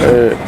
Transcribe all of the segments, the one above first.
Yeah.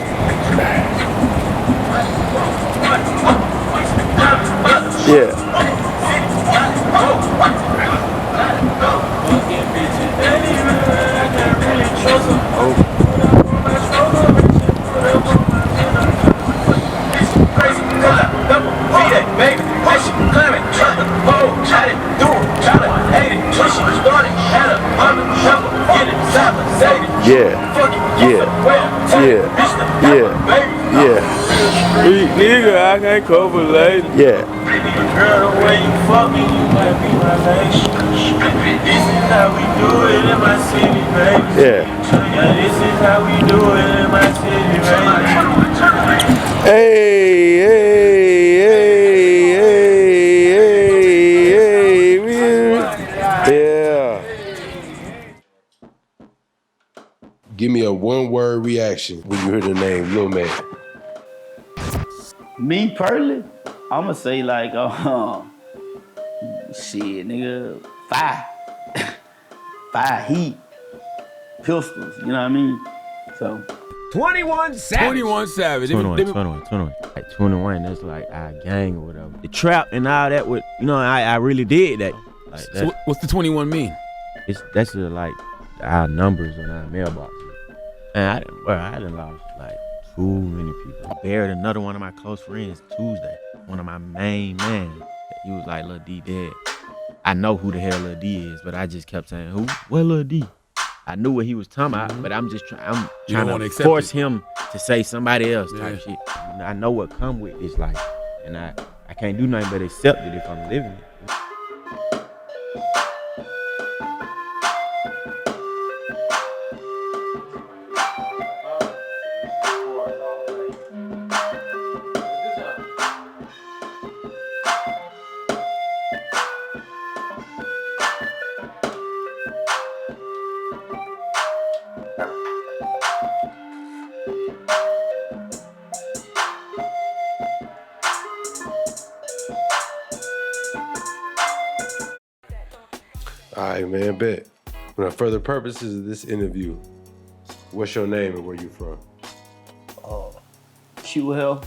Nigga, I can't cover later. Yeah. Girl, the way you fuck me, you might be my nation. This is how we do it in my city, baby. Yeah. This is how we do it in my city, baby. Hey, yeah. Give me a one-word reaction when you hear the name Lil Man. Me personally, I'ma say like, shit, nigga, fire heat, pistols, you know what I mean? So 21 Savage. 21 Savage. 21. Like 21, that's like our gang or whatever. The trap and all that, with you know, I really did that. Like, so what's the 21 mean? That's like our numbers on our mailbox. And I done lost like too many people. I buried another one of my close friends Tuesday. One of my main man. He was like, Lil D dead. I know who the hell Lil D is, but I just kept saying, who? What Lil D? I knew what he was talking about, but I'm trying to force him to say somebody else type shit. I know what come with this life, and I can't do nothing but accept it if I'm living it. All right, man, bet. For further purposes of this interview, what's your name and where you from? Shootout.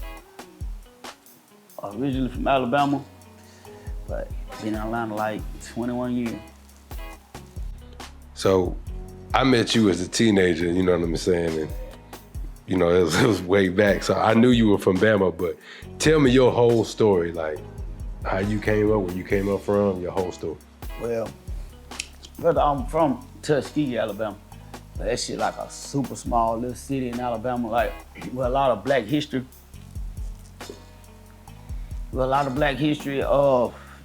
Originally from Alabama, but been in Atlanta like 21 years. So, I met you as a teenager, you know what I'm saying? And, you know, it was way back. So I knew you were from Bama, but tell me your whole story, like how you came up, where you came up from, your whole story. Well, brother, I'm from Tuskegee, Alabama. But that shit like a super small little city in Alabama, like with a lot of black history.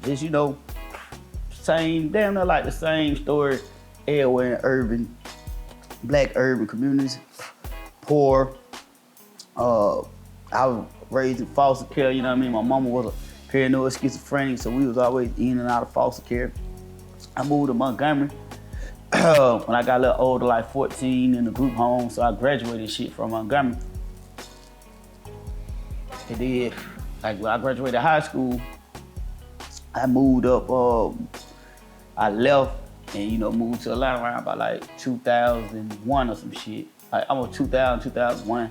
Just, you know, damn near like the same story everywhere in black urban communities. Poor. I was raised in foster care, you know what I mean? My mama was a paranoid schizophrenic, so we was always in and out of foster care. I moved to Montgomery when I got a little older, like 14, in the group home, so I graduated shit from Montgomery. And then, like when I graduated high school, I moved up, I left and, you know, moved to Atlanta around by like 2001 or some shit. Like almost 2000, 2001.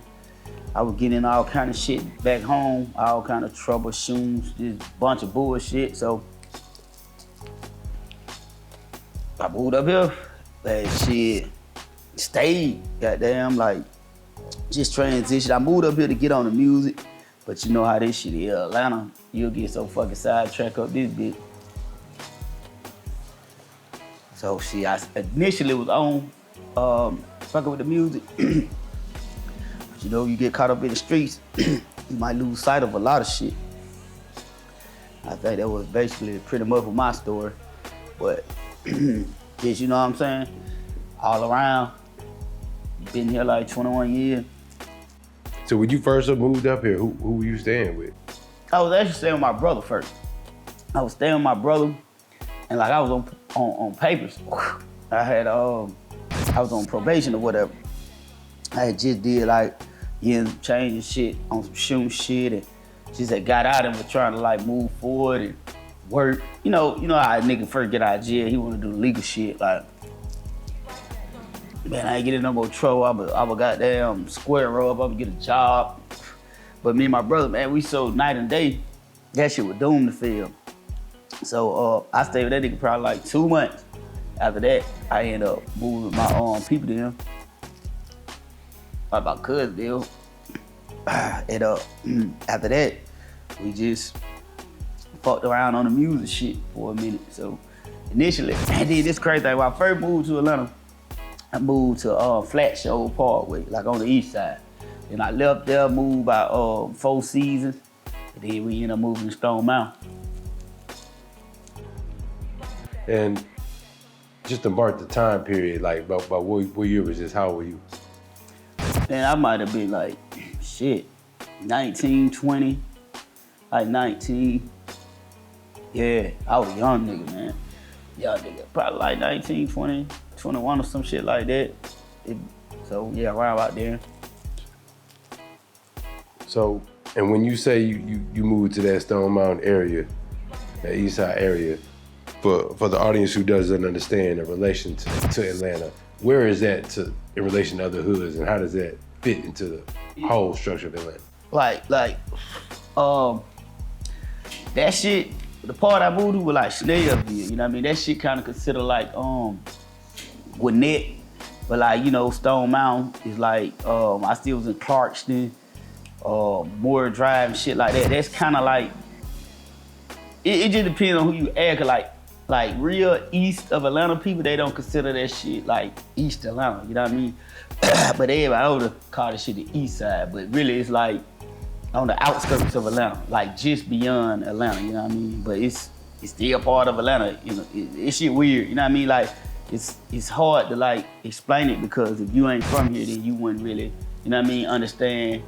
I was getting all kind of shit back home, all kind of troubleshoots, just bunch of bullshit, so I moved up here, like shit, stayed, goddamn, like, just transitioned. I moved up here to get on the music, but you know how this shit is, Atlanta, you'll get so fucking sidetracked up this bitch. So shit, I initially was on, fucking with the music, but you know, you get caught up in the streets, you might lose sight of a lot of shit. I think that was basically pretty much of my story, but just, you know what I'm saying? All around, been here like 21 years. So when you first moved up here, who were you staying with? I was actually staying with my brother first. I was staying with my brother, and like I was on papers. I was on probation or whatever. I had just did like changing shit on some shooting shit, and just had got out and was trying to like move forward and work. You know how a nigga first get out of jail, he wanna do legal shit, like man, I ain't getting no more trouble. I'm a goddamn square up. I'm gonna get a job. But me and my brother, man, we so night and day. That shit was doomed to fail. So I stayed with that nigga probably like 2 months. After that, I ended up moving with my people to him. My cousin deal. And after that, we just fucked around on the music shit for a minute. So initially, I did this crazy thing. When I first moved to Atlanta, I moved to Flat Show Parkway, like on the east side. And I left there, moved by 4 seasons. And then we ended up moving to Stone Mountain. And just to mark the time period, like about what year was this? How old were you? Man, I might have been like, shit, 19, 20, like 19. Yeah, I was a young nigga, man. Young nigga, probably like 19, 20, 21 or some shit like that. So yeah, around out there. So, and when you say you moved to that Stone Mountain area, that Eastside area, for the audience who doesn't understand the relation to Atlanta, where is that in relation to other hoods, and how does that fit into the whole structure of Atlanta? Like, that shit, the part I moved to was like Schnellville, you know what I mean? That shit kind of considered like Gwinnett, but like, you know, Stone Mountain is like, I still was in Clarkston, Moore Drive and shit like that. That's kind of like, it just depends on who you ask. Like real east of Atlanta people, they don't consider that shit like East Atlanta, you know what I mean? But everybody over call that shit the East Side, but really it's like on the outskirts of Atlanta, like just beyond Atlanta, you know what I mean? But it's still part of Atlanta, you know, it's shit weird, you know what I mean? Like, it's hard to like explain it because if you ain't from here, then you wouldn't really, you know what I mean, understand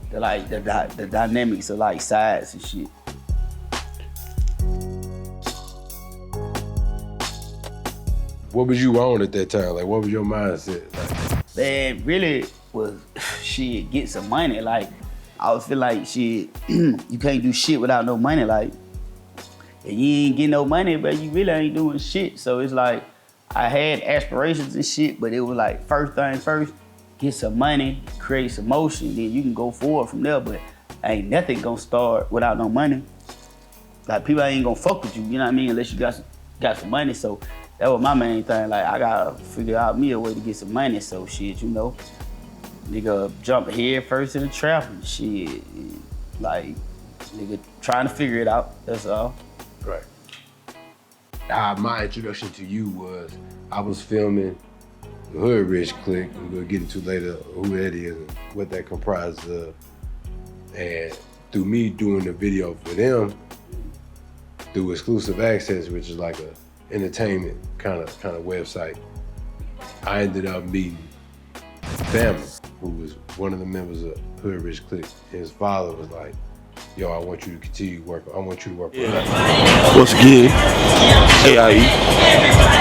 the dynamics of like sides and shit. What was you on at that time? Like, what was your mindset? Like, Man, really was shit, get some money. Like, I was feeling like shit, you can't do shit without no money. Like, if you ain't get no money, but you really ain't doing shit. So it's like, I had aspirations and shit, but it was like, first thing first, get some money, create some motion, then you can go forward from there, but ain't nothing gonna start without no money. Like, people ain't gonna fuck with you, you know what I mean, unless you got some money. So that was my main thing. Like, I gotta figure out me a way to get some money. So shit, you know, nigga jump head first in the trap and shit. Like, nigga trying to figure it out, that's all. right. My introduction to you was, I was filming the Hoodrich Clikk, we're gonna get into later who that is and what that comprised of. And through me doing the video for them, through exclusive access, which is like a entertainment kind of website, I ended up meeting Bama, who was one of the members of Hoodrich Clikk. His father was like, yo, I want you to continue working. I want you to work with us. What's good? AIE.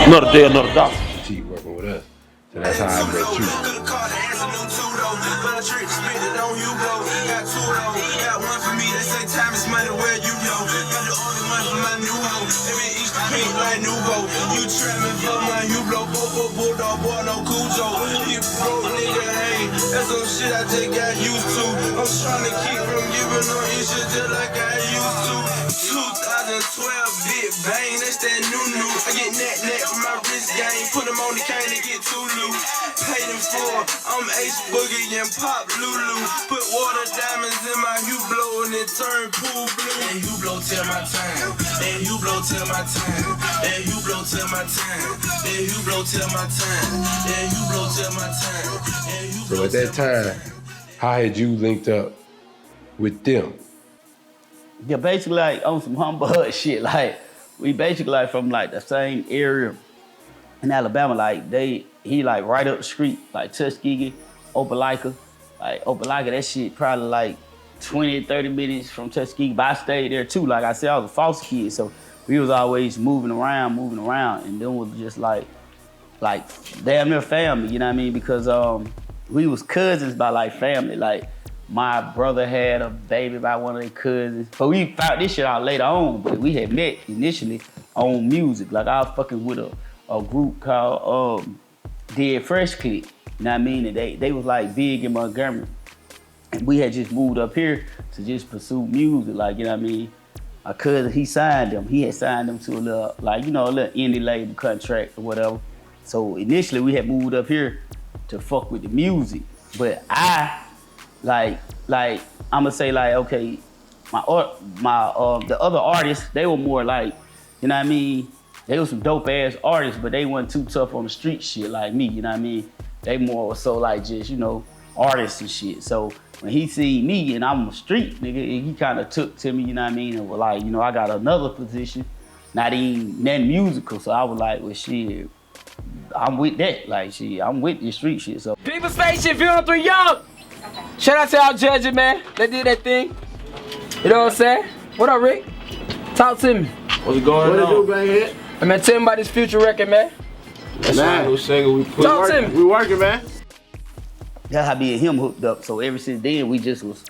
Another day, another dollar. Continue working with us. So that's how I met you. Like Nubo, you trapping for my Hublot, bulldog, boy, no Cujo. You broke nigga, hey, that's some shit I just got used to. I'm trying to keep from giving no issues just like I used to. 2012, big bang, that's that new. I get net from my wrist game, put them on the cane to get too loose. Paid in full, I'm Ace Boogie and Pop Lulu. Put water diamonds in my Hublot and it turned pool blue. And Hublot till my time, and Hublot till my time. And you blow till my time. And you blow till my time. And you blow till my time. So at that time, how had you linked up with them? Yeah, basically like on some humbug shit. Like, we basically like from like the same area in Alabama. Like he like right up the street, like Tuskegee, Opelika. Like Opelika, that shit probably like 20, 30 minutes from Tuskegee. But I stayed there too. Like I said, I was a foster kid, so we was always moving around, and then was just like damn near family, you know what I mean? Because we was cousins by like family. Like, my brother had a baby by one of their cousins. But we found this shit out later on, but we had met initially on music. Like, I was fucking with a group called did Fresh Click. You know what I mean? And they was like big in Montgomery. And we had just moved up here to just pursue music, like, you know what I mean? My cousin, he signed them. He had signed them to a little, like, you know, a little indie label contract or whatever. So initially we had moved up here to fuck with the music. But I, I'ma say like, okay, the other artists, they were more like, you know what I mean? They were some dope ass artists, but they wasn't too tough on the street shit like me, you know what I mean? They more so like just, you know, artists and shit. So when he seen me and I'm a street nigga, he kind of took to me, you know what I mean? And was like, you know, I got another position, not even nothing musical. So I was like, well, shit, I'm with that. Like, shit, I'm with the street shit. So People Spaceship, View 3 Young. Shout out to our judges, man. They did that thing. You know what I'm saying? What up, Rick? Talk to me. What's going on? What it do, Bankhead? Hey, man, tell me about this future record, man. That's our new single we put. Talk to me. We working, man. that's how me and him hooked up. So ever since then, we just was,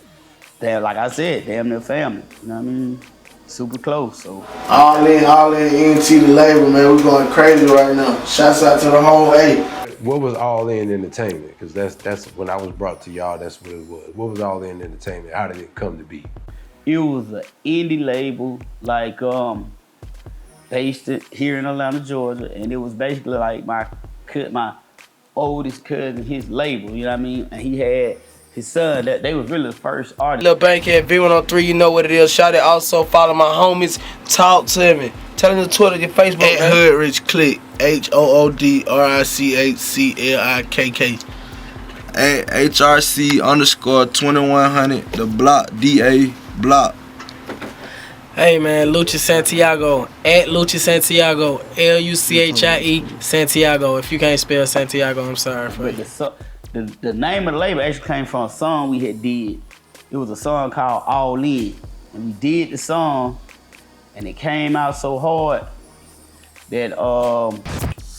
damn, like I said, damn near family. You know what I mean? Super close, so. All in, ENT the label, man. We going crazy right now. Shouts out to the whole A. What was All In Entertainment? Because that's when I was brought to y'all, that's what it was. What was All In Entertainment? How did it come to be? It was an indie label, like based here in Atlanta, Georgia, and it was basically like my oldest cousin, his label, you know what I mean? And he had his son, that they was really the first artist. Lil Bankhead, V103, you know what it is. Shawty, also follow my homies. Talk to me. Tell them the Twitter, your Facebook, At Hoodrich Clikk, HOODRICHCLIKK. At HRC_2100, the block, DA block. Hey man, Lucha Santiago, at Lucha Santiago, LUCHIE Santiago. If you can't spell Santiago, I'm sorry for you. But the name of the label actually came from a song we had did. It was a song called All In. And we did the song, and it came out so hard that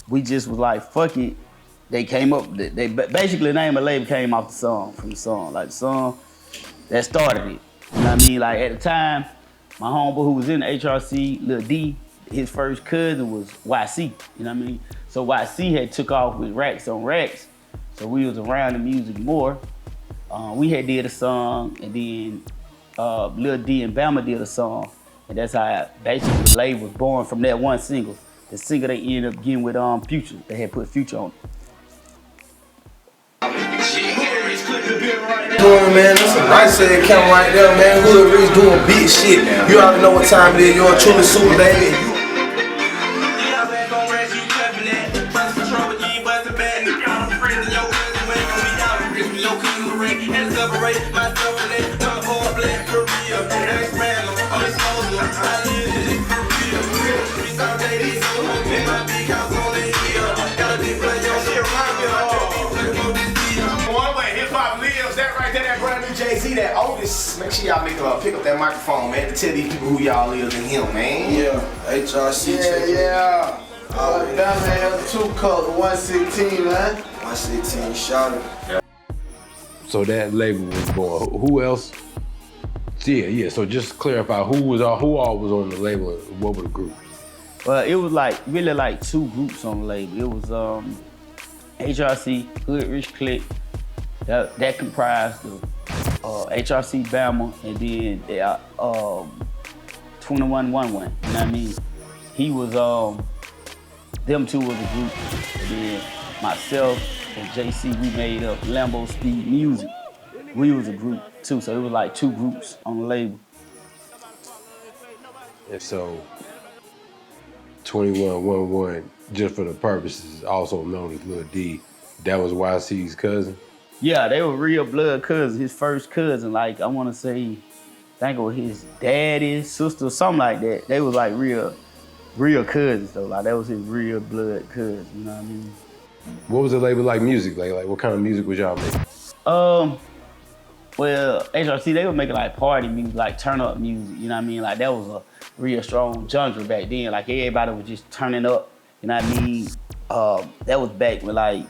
we just was like, fuck it. They came up, basically the name of the label came off the song, from the song. Like the song that started it. You know what I mean? Like at the time, my homeboy who was in the HRC, Lil D, his first cousin was YC, you know what I mean? So YC had took off with Racks on Racks, so we was around the music more. We had did a song, and then Lil D and Bama did a song, and that's how basically the label was born from that one single. The single they ended up getting with Future, they had put Future on it. Doing, man, that's a nice head camera right there, man. Hoodrich doing big shit. You already know what time it is. You're truly super, baby. That oldest, make sure y'all pick up that microphone, man, to tell these people who y'all is and him, man. Yeah, HRC. Yeah. That man, 2 color, 116, man. 116, Shawty. So that label was born. Who else? Yeah. So just clarify who all was on the label and what was the group? Well, it was like really like 2 groups on the label. It was HRC, Hoodrich Clikk, that comprised of HRC Bama, and then 2111. You know what I mean? He was them 2 was a group. And then myself and JC, we made up Lambospeed Music. We was a group too, so it was like 2 groups on the label. And so 2111, just for the purposes, also known as Lil D, that was YC's cousin. Yeah, they were real blood cousins, his first cousin. Like, I want to say, I think it was his daddy's sister or something like that. They was like real cousins though. Like, that was his real blood cousin, you know what I mean? What was the label like music? Like what kind of music was y'all making? Well, HRC, they were making like party music, like turn up music, you know what I mean? Like, that was a real strong genre back then. Like, everybody was just turning up, you know what I mean? That was back when like,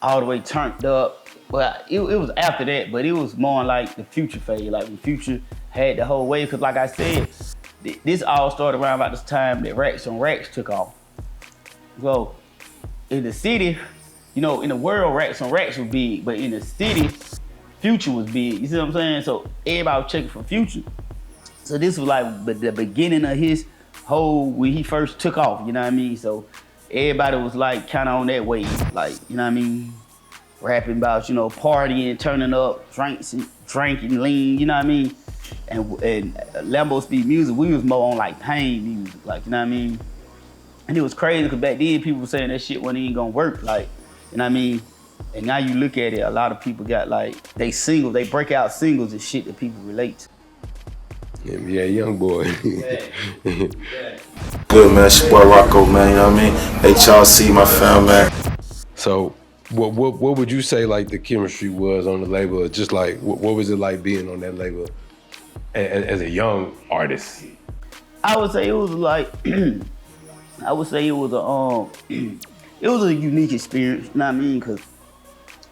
all the way turned up. Well, it was after that, but it was more like the Future phase, like when Future had the whole wave. Cause like I said, this all started around about this time that Racks on Racks took off. So in the city, you know, in the world, racks was big, but in the city, Future was big. You see what I'm saying? So everybody was checking for Future. So this was like the beginning of his whole, when he first took off, you know what I mean? So everybody was like kind of on that wave, like, you know what I mean? Rapping about, you know, partying, turning up, drinking lean, you know what I mean? And Lambospeed music, we was more on like pain music, like, you know what I mean? And it was crazy because back then people were saying that shit wasn't even gonna work, like, you know what I mean? And now you look at it, a lot of people got like, they break out singles and shit that people relate to. Yeah, young boy. Good, man. It's your boy Rocko, man. You know what I mean? HRC, my fam, man. So, what would you say like the chemistry was on the label? Just like, what was it like being on that label as a young artist? I would say it was like, I would say it was a unique experience. You know what I mean? Because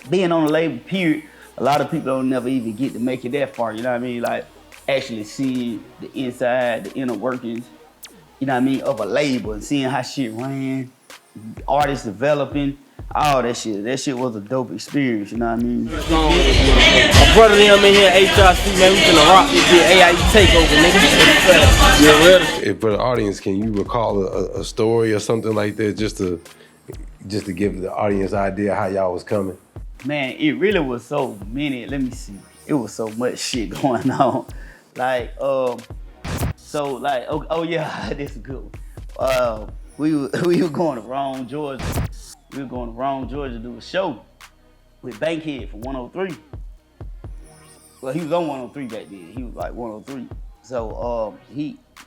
being on the label, period, a lot of people don't never even get to make it that far. You know what I mean? Like actually seeing the inside, the inner workings, you know what I mean, of a label and seeing how shit ran, artists developing, all that shit. That shit was a dope experience, you know what I mean? My brother them in here, H3ff, man, we finna rock this big AIE takeover, nigga. You ready? For the audience, can you recall a story or something like that just to give the audience an idea how y'all was coming? Man, it really was so many, let me see. It was so much shit going on. Like, oh yeah, this is a good one. We were going to Rome, Georgia. We were going to Rome, Georgia to do a show with Bankhead for 103. Well, he was on 103 back then. He was like 103. So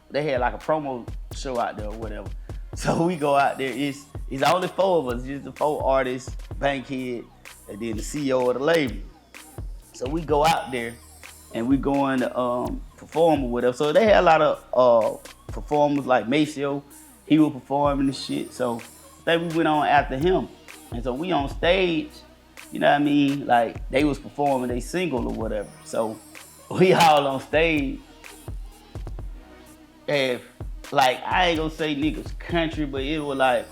they had like a promo show out there or whatever. So we go out there. It's only 4 of us. Just the 4 artists, Bankhead, and then the CEO of the label. So we go out there and we going to perform or whatever. So they had a lot of performers like Maceo. He was performing the shit. So then we went on after him. And so we on stage, you know what I mean? Like they was performing a single or whatever. So we all on stage. And like, I ain't gonna say niggas country, but it was like,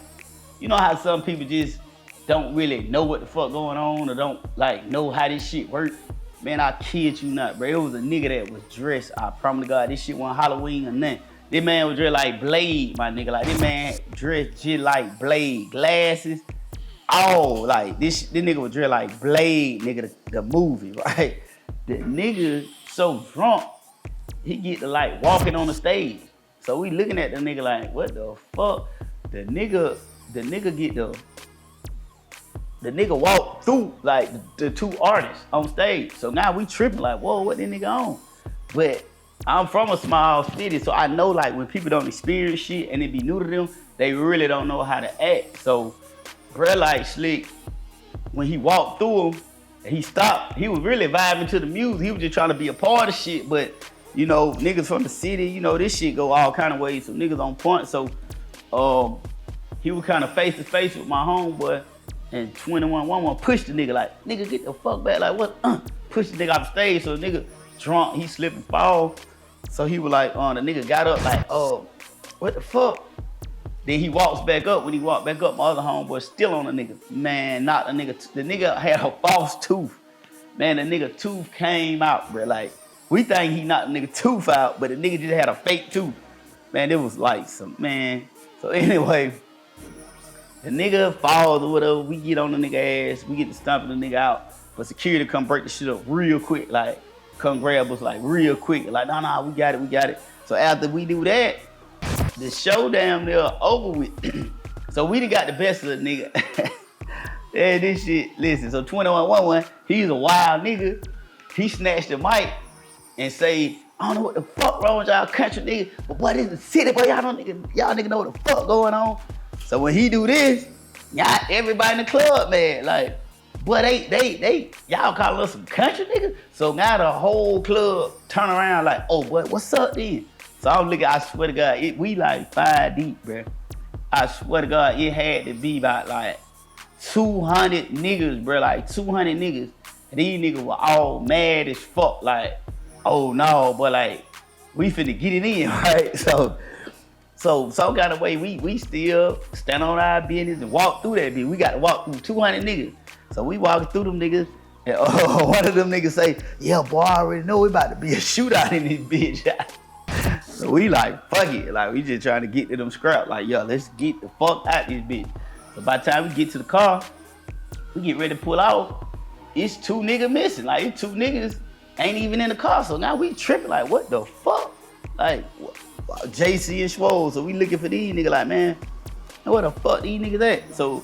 you know how some people just don't really know what the fuck going on or don't like know how this shit work? Man, I kid you not, bro. It was a nigga that was dressed, I promise to God, this shit wasn't Halloween or nothing. This man was dressed like Blade, my nigga. Like, this man dressed just like Blade. Glasses, all, like, this nigga was dressed like Blade, nigga, the movie, right? The nigga so drunk, he get to, like, walking on the stage. So we looking at the nigga like, what the fuck? The nigga walked through, like, the 2 artists on stage. So now we tripping like, whoa, what this nigga on? But I'm from a small city, so I know, like, when people don't experience shit and it be new to them, they really don't know how to act. So, bruh, like, Slick, when he walked through him, and he stopped, he was really vibing to the music. He was just trying to be a part of shit, but, you know, niggas from the city, you know, this shit go all kind of ways, so niggas on point. So, he was kind of face to face with my homeboy, and 2111 pushed the nigga like, nigga, get the fuck back, like, what? Pushed the nigga off the stage, so the nigga drunk, he slip and fall. So he was like, the nigga got up like, what the fuck? Then he walks back up. When he walked back up, my other homeboy still on the nigga. Man, knocked the nigga. The nigga had a false tooth. Man, the nigga tooth came out, bro. Like, we think he knocked the nigga tooth out, but the nigga just had a fake tooth. Man, it was like some, man. So anyway, the nigga falls or whatever. We get on the nigga ass. We get to stomping the nigga out. But security come break the shit up real quick, like, come grab us like real quick. Like, nah, we got it. So after we do that, the show damn near over with. So we done got the best of the nigga. Yeah, this shit, listen, so 2111, he's a wild nigga. He snatched the mic and say, I don't know what the fuck wrong with y'all country nigga, but boy, this is the city, boy, y'all nigga know what the fuck going on. So when he do this, y'all, everybody in the club, man, like, boy, they y'all calling us some country niggas? So now the whole club turn around like, oh, boy, what's up then? So I'm looking, I swear to God, we like 5 deep, bro. I swear to God, it had to be about like 200 niggas, bro, like 200 niggas. And these niggas were all mad as fuck, like, oh no, but like, we finna get it in, right? So So some kind of way we still stand on our business and walk through that bitch. We got to walk through 200 niggas. So we walking through them niggas, and one of them niggas say, yeah, boy, I already know it about to be a shootout in this bitch. So we like, fuck it. Like, we just trying to get to them scraps. Like, yo, let's get the fuck out this bitch. So by the time we get to the car, we get ready to pull out. It's 2 niggas missing. Like, it's 2 niggas ain't even in the car. So now we tripping like, what the fuck? Like, JC and Swole. So we looking for these niggas like, man, where the fuck these niggas at? So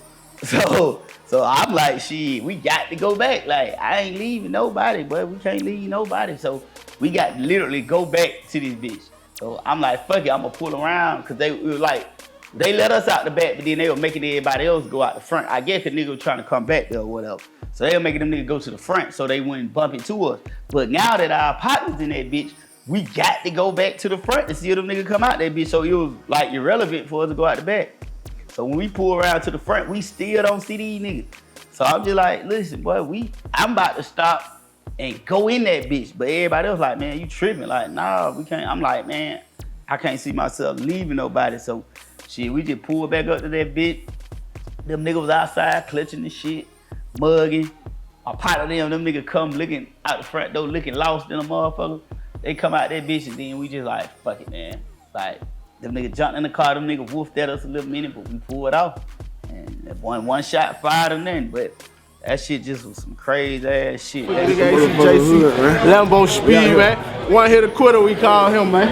I'm like, shit, we got to go back. Like, I ain't leaving nobody, but we can't leave nobody. So we got to literally go back to this bitch. So I'm like, fuck it, I'm gonna pull around, cause they were like, they let us out the back, but then they were making everybody else go out the front. I guess the nigga was trying to come back there or whatever. So they were making them niggas go to the front so they wouldn't bump into us. But now that our partners in that bitch, we got to go back to the front to see if them niggas come out that bitch. So it was like irrelevant for us to go out the back. So when we pull around to the front, we still don't see these niggas. So I'm just like, listen, boy, I'm about to stop and go in that bitch. But everybody else like, man, you tripping. Like, nah, we can't. I'm like, man, I can't see myself leaving nobody. So shit, we just pulled back up to that bitch. Them niggas was outside clutching the shit, mugging. A part of them niggas come looking out the front door, looking lost in a motherfucker. They come out that bitch and then we just like, fuck it, man. Like, them niggas jumped in the car, them niggas woofed at us a little minute, but we pulled off. And that one shot fired them then, but that shit just was some crazy ass shit. Nigga ain't some JC, Lambospeed, man. One hit a quitter, we call him, man.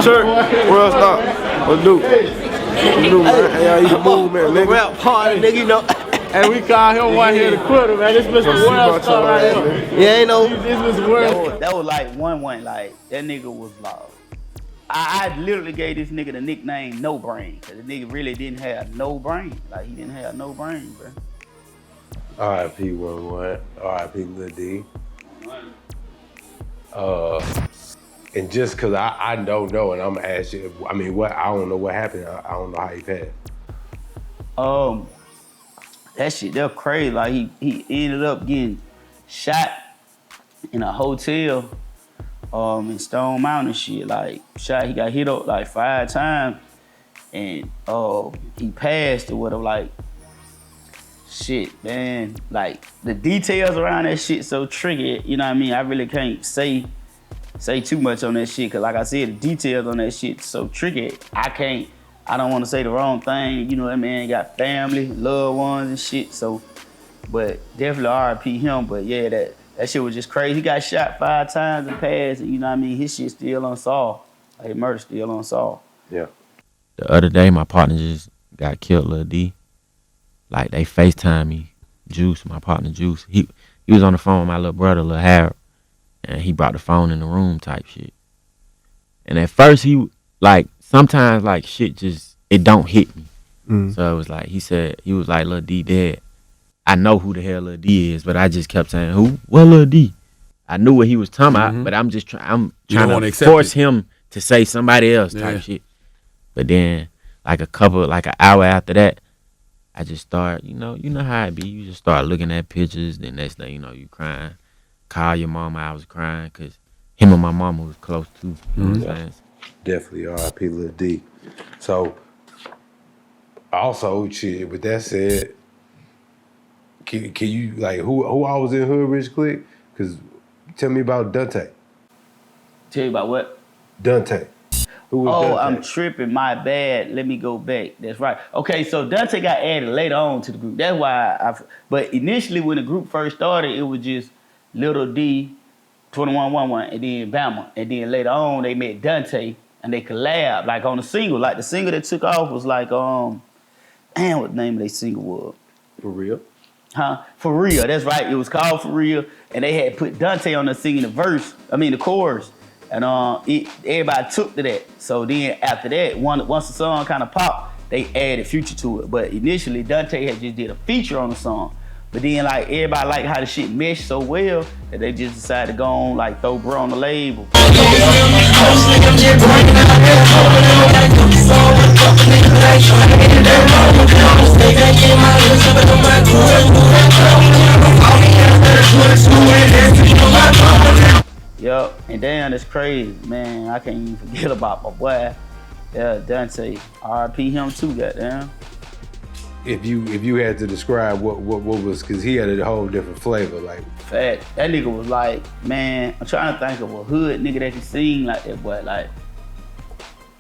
Church, world stop. What do? What do, man? Hey, y'all, you move, man, nigga. Rap party, nigga, you know. And we call him one hit a quitter, man. This Mr. World Star right here. Yeah, ain't no. This Mr. World. That was like 1-1, like, that nigga was lost. I literally gave this nigga the nickname No Brain, cause the nigga really didn't have no brain. Like, he didn't have no brain, bro. R.I.P. 1-1, R.I.P. Lil D. And just cause I don't know, and I'm gonna ask you, I mean, I don't know what happened. I don't know how he passed. That shit, they're crazy. Like, he ended up getting shot in a hotel in Stone Mountain shit. Like, he got hit up like 5 times, and he passed or whatever. Like, shit, man. Like, the details around that shit so tricky, you know what I mean? I really can't say too much on that shit, cause like I said, the details on that shit so tricky. I don't want to say the wrong thing. You know, that man got family, loved ones and shit. So, but definitely R.I.P. him. But yeah, that shit was just crazy. He got shot 5 times and passed, and you know what I mean? His shit still unsolved. Like, his murder still unsolved. Yeah. The other day, my partner just got killed, Lil D. Like, they FaceTime me, Juice, my partner Juice. He was on the phone with my little brother, Lil Harold, and he brought the phone in the room type shit. And at first, he, like, sometimes, like, shit just, it don't hit me. So it was like, he was like, Lil D dead. I know who the hell Lil D is, but I just kept saying, who? Well, Lil D. I knew what he was talking about, but I'm trying to force him to say somebody else type shit. But then, like an hour after that, I just start, you know how it be. You just start looking at pictures, then next thing you know, you crying. Call your mama, I was crying, because him and my mama was close too. You know what I'm saying? Definitely R.I.P. Lil D. So, also, shit, with that said, can you, like, who all was in Hoodrich Clikk? Because tell me about Dunte. Tell you about what? Dunte. Who was Dunte? I'm tripping, my bad. Let me go back. That's right. Okay, so Dunte got added later on to the group. That's why but initially when the group first started, it was just Lil D, 2111, and then Bama. And then later on, they met Dunte, and they collabed, like on the single. Like the single that took off was like, damn, what the name of their single was? For Real? Huh? For Real, that's right. It was called For Real, and they had put Dunte on there singing the chorus. And everybody took to that. So then after that, once the song kind of popped, they added Future to it. But initially, Dunte had just did a feature on the song. But then, like, everybody liked how the shit meshed so well that they just decided to go on, like, throw bro on the label. Yup, and damn, that's crazy, man. I can't even forget about my boy. Yeah, Dunte. R.I.P. him too, goddamn. If you had to describe what was, cause he had a whole different flavor, like. Fact, that nigga was like, man, I'm trying to think of a hood nigga that could sing like that, but like,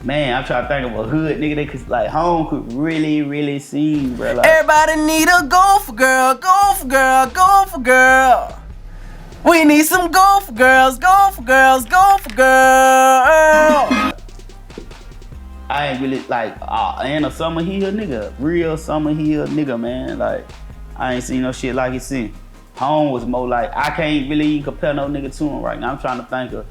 man, I'm trying to think of a hood nigga that could, like, home could really sing, bro. Like, Everybody need a gopher girl, gopher girl, gopher girl. We need some gopher girls, gopher girls, gopher girl. I ain't really like, and a Summer Hill nigga, real Summer Hill nigga, man. Like, I ain't seen no shit like he seen. Home was more like, I can't really even compare no nigga to him right now. I'm trying to think of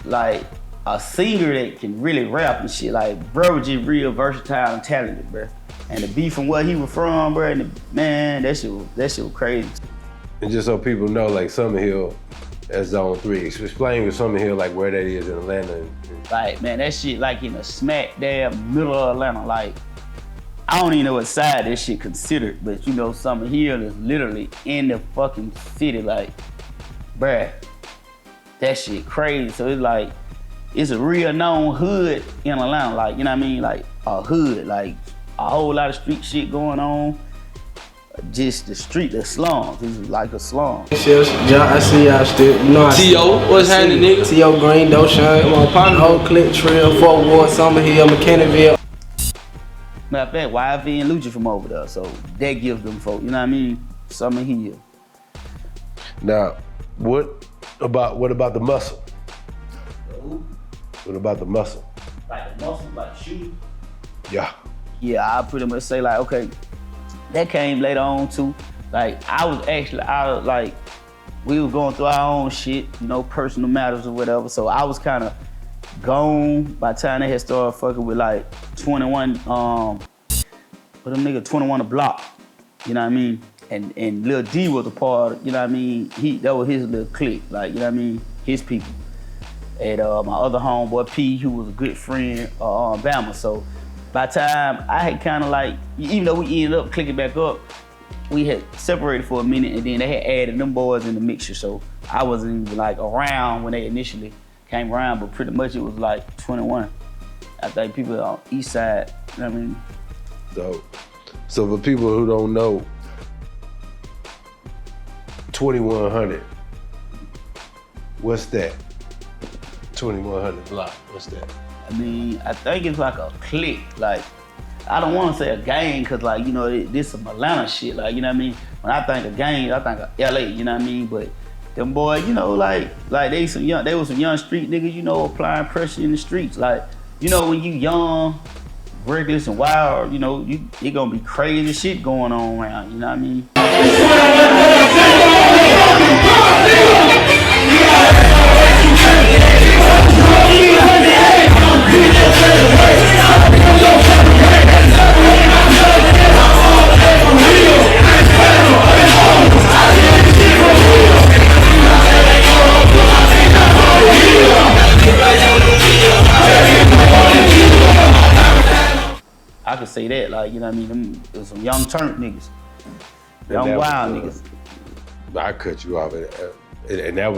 like a singer that can really rap and shit. Like, bro was just real versatile and talented, bro. And to be from where he was from, bro, and man, that shit was crazy. And just so people know, like Summer Hill, that's Zone 3. Explain with Summer Hill, like where that is in Atlanta. Like, man, that shit like in the smack damn middle of Atlanta. Like, I don't even know what side that shit considered, but you know, Summer Hill is literally in the fucking city. Like, bruh, that shit crazy. So it's like, it's a real known hood in Atlanta. Like, you know what I mean? Like a hood, like a whole lot of street shit going on. Just the street, the slums. This is like a slum. I see y'all still, you know I T.O., what's happening, nigga? T.O. Green, Doshan, come on, partner. Whole Click, Trill, Fort Ward, Summer Hill, McKinneyville. Matter of fact, YV and Lucha from over there, so that gives them folk, you know what I mean? Summer Hill. Now, what about the muscle? What about the muscle? Like the muscle, like shooting? Yeah. Yeah, I pretty much say like, okay, that came later on too. Like, I was actually out, like, we were going through our own shit, you know, personal matters or whatever, so I was kind of gone by the time they had started fucking with like 21, what them nigga 21 a block, you know what I mean? And Lil D was a part, you know what I mean? That was his little clique, like, you know what I mean? His people. And my other homeboy P, who was a good friend, Bama. So by the time I had kind of like, even though we ended up clicking back up, we had separated for a minute and then they had added them boys in the mixture. So I wasn't even like around when they initially came around, but pretty much it was like 21. I think people on Eastside, you know what I mean? So for people who don't know, 2100, what's that? 2100 block, what's that? I mean, I think it's like a clique. Like, I don't want to say a gang, cause like, you know, this some Atlanta shit. Like, you know what I mean? When I think of gang, I think of LA, you know what I mean? But them boys, you know, like they was some young street niggas, you know, applying pressure in the streets. Like, you know, when you young, reckless and wild, you know, it gonna be crazy shit going on around, you know what I mean? I could say that, like, you know what I mean? Them some young turnt niggas, young wild niggas. I cut you off, and that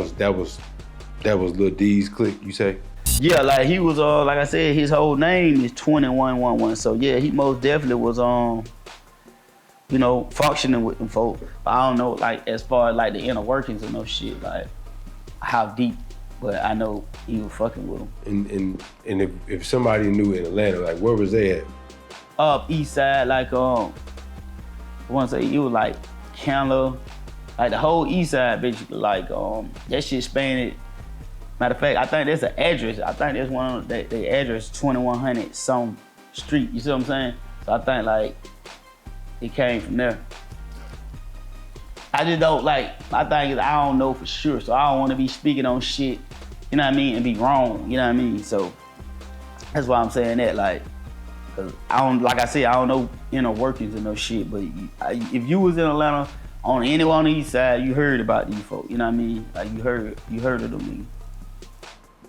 was Lil D's clique, you say? Yeah, like he was, like I said, his whole name is 2111. So yeah, he most definitely was you know, functioning with them folk. But I don't know, like, as far as like the inner workings of no shit, like how deep. But I know he was fucking with them. And if somebody knew in Atlanta, like where was they at? Up east side, like I wanna say it was like Candler, like the whole east side basically, like that shit spanned. Matter of fact, I think that's an address. I think that's one of the address 2100 some street. You see what I'm saying? So I think like it came from there. I just don't like, my thing is I don't know for sure, so I don't want to be speaking on shit, you know what I mean, and be wrong, you know what I mean? So that's why I'm saying that, like, cause I don't, like I said, I don't know inner workings and no shit, but if you was in Atlanta on anyone on the east side, you heard about these folks, you know what I mean? Like you heard of them niggas.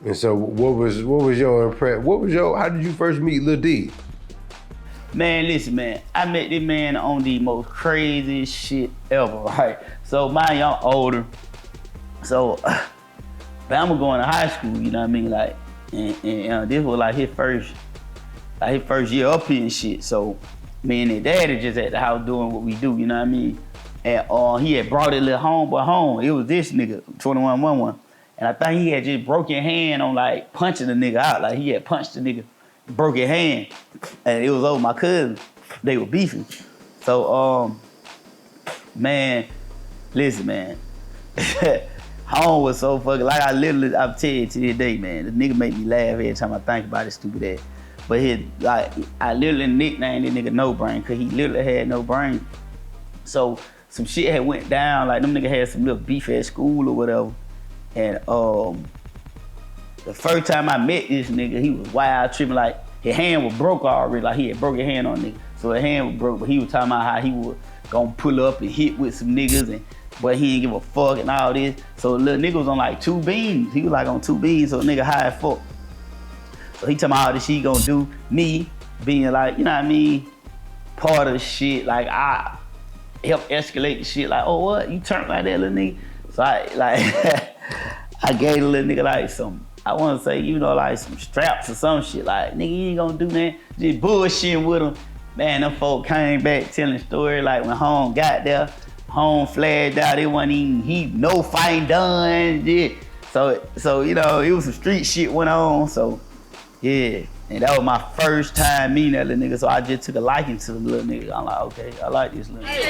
And so what was your impression? How did you first meet Lil D? Man, listen, man, I met this man on the most crazy shit ever, right? So mind you, I'm older. So Bama going to high school, you know what I mean? Like, And this was like his first year up here and shit. So me and his daddy just at the house doing what we do, you know what I mean? And he had brought his little homeboy home. It was this nigga, 2111. And I think he had just broken hand on like punching the nigga out. Like he had punched the nigga, broke his hand. And it was over my cousin. They were beefing. So, man, listen, man. Home was so fucking, like I'm tell you to this day, man, the nigga make me laugh every time I think about his stupid ass. But I literally nicknamed this nigga No Brain, cause he literally had no brain. So some shit had went down, like them nigga had some little beef at school or whatever. And the first time I met this nigga, he was wild tripping, like his hand was broke already, like he had broke his hand on nigga. So his hand was broke, but he was talking about how he was gonna pull up and hit with some niggas, but he didn't give a fuck and all this. So the little nigga was on like 2 beans. He was like on 2 beans, so the nigga high as fuck. So he talking about all this shit he gonna do. Me being like, you know what I mean, part of the shit, like I help escalate the shit, like, oh what, you turned like that little nigga? So I gave the little nigga like some, I wanna say, you know, like some straps or some shit, like, nigga, you ain't gonna do that. Just bullshitting with him. Man, them folk came back telling the story, like when home got there, home flagged out, it wasn't even, no fighting done, shit. So, you know, it was some street shit went on, so, yeah. And that was my first time meeting that little nigga, so I just took a liking to the little nigga. I'm like, okay, I like this little nigga.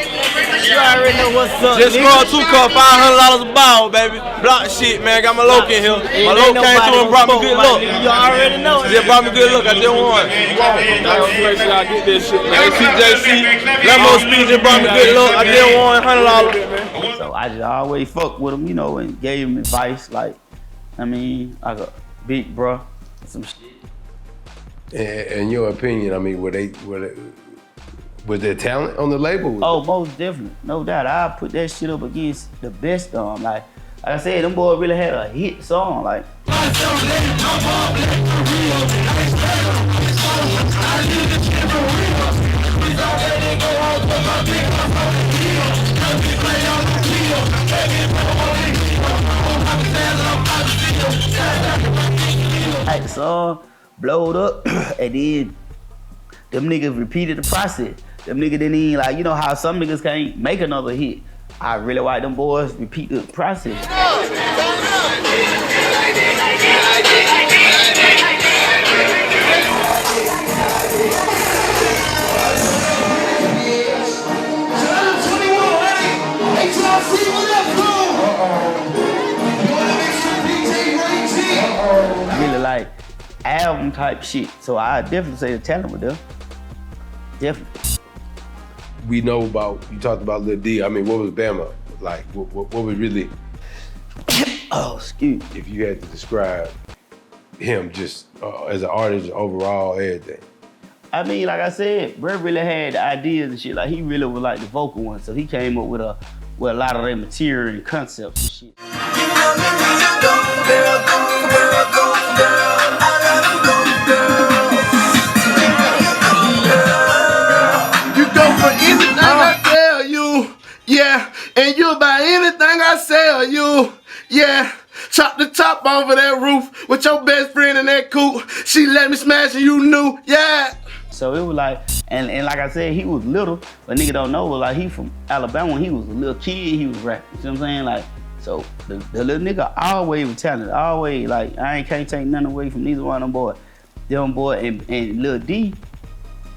You already know what's up. Just scored 2 cup, $500 a ball, baby. Block shit, man. Got my loc in here. My loc came through and brought me good luck. You already know. Just brought me good luck. I just won. I get this shit, man. TJC, Lambospeed just brought me good luck. I just won $100. So I just always fucked with him, you know, and gave him advice. Like, I mean, I got big bro, some shit. In your opinion, I mean, was there talent on the label? Oh, most definitely, no doubt. I put that shit up against the best of them. Like I said, them boys really had a hit song. Like. Like song blowed up, and then them niggas repeated the process. Them niggas didn't even, like, you know how some niggas can't make another hit. I really like them boys repeat the process. Really like album type shit. So I definitely say the talent with them. Definitely. We know about, you talked about Lil D. I mean, what was Bama like? What was really? Oh, excuse me. If you had to describe him just as an artist, overall, everything. I mean, like I said, Brett really had the ideas and shit. Like he really was like the vocal one. So he came up with a lot of their material and concepts and shit. Anything I tell you, yeah, and you'll buy anything I sell you, yeah. Chop the top off of that roof with your best friend in that coupe. She let me smash and you knew, yeah. So it was like, and like I said, he was little, but nigga don't know, like he from Alabama. When he was a little kid, he was rapping. You see what I'm saying? Like, so the little nigga always was talented, always. Like can't take nothing away from neither one of them boys. Them boy and Lil D,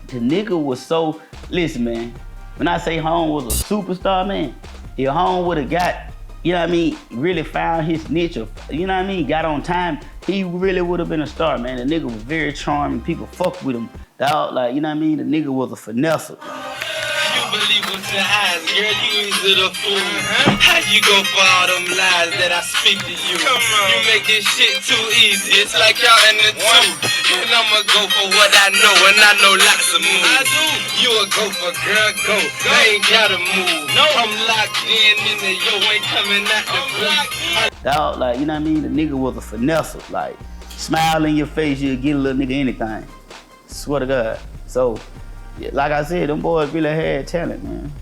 the nigga was so. Listen, man, when I say Home was a superstar, man, if Home would have got, you know what I mean, really found his niche, or, you know what I mean, got on time, he really would have been a star, man. The nigga was very charming, people fucked with him. Dog, like, you know what I mean, the nigga was a finesser. You believe with your eyes, girl, you is a fool. How you go for all them lies that I speak to you? You make this shit too easy, it's like y'all in the two. And I'ma go for what I know, and I know lots of moves. I do. You a go for girl, go. I ain't gotta move. No. I'm locked in the yo ain't coming out the block. Dog, like, you know what I mean, the nigga was a finesser. Like, smile in your face, you'll get a little nigga anything. Swear to God. So, yeah, like I said, them boys really had talent, man.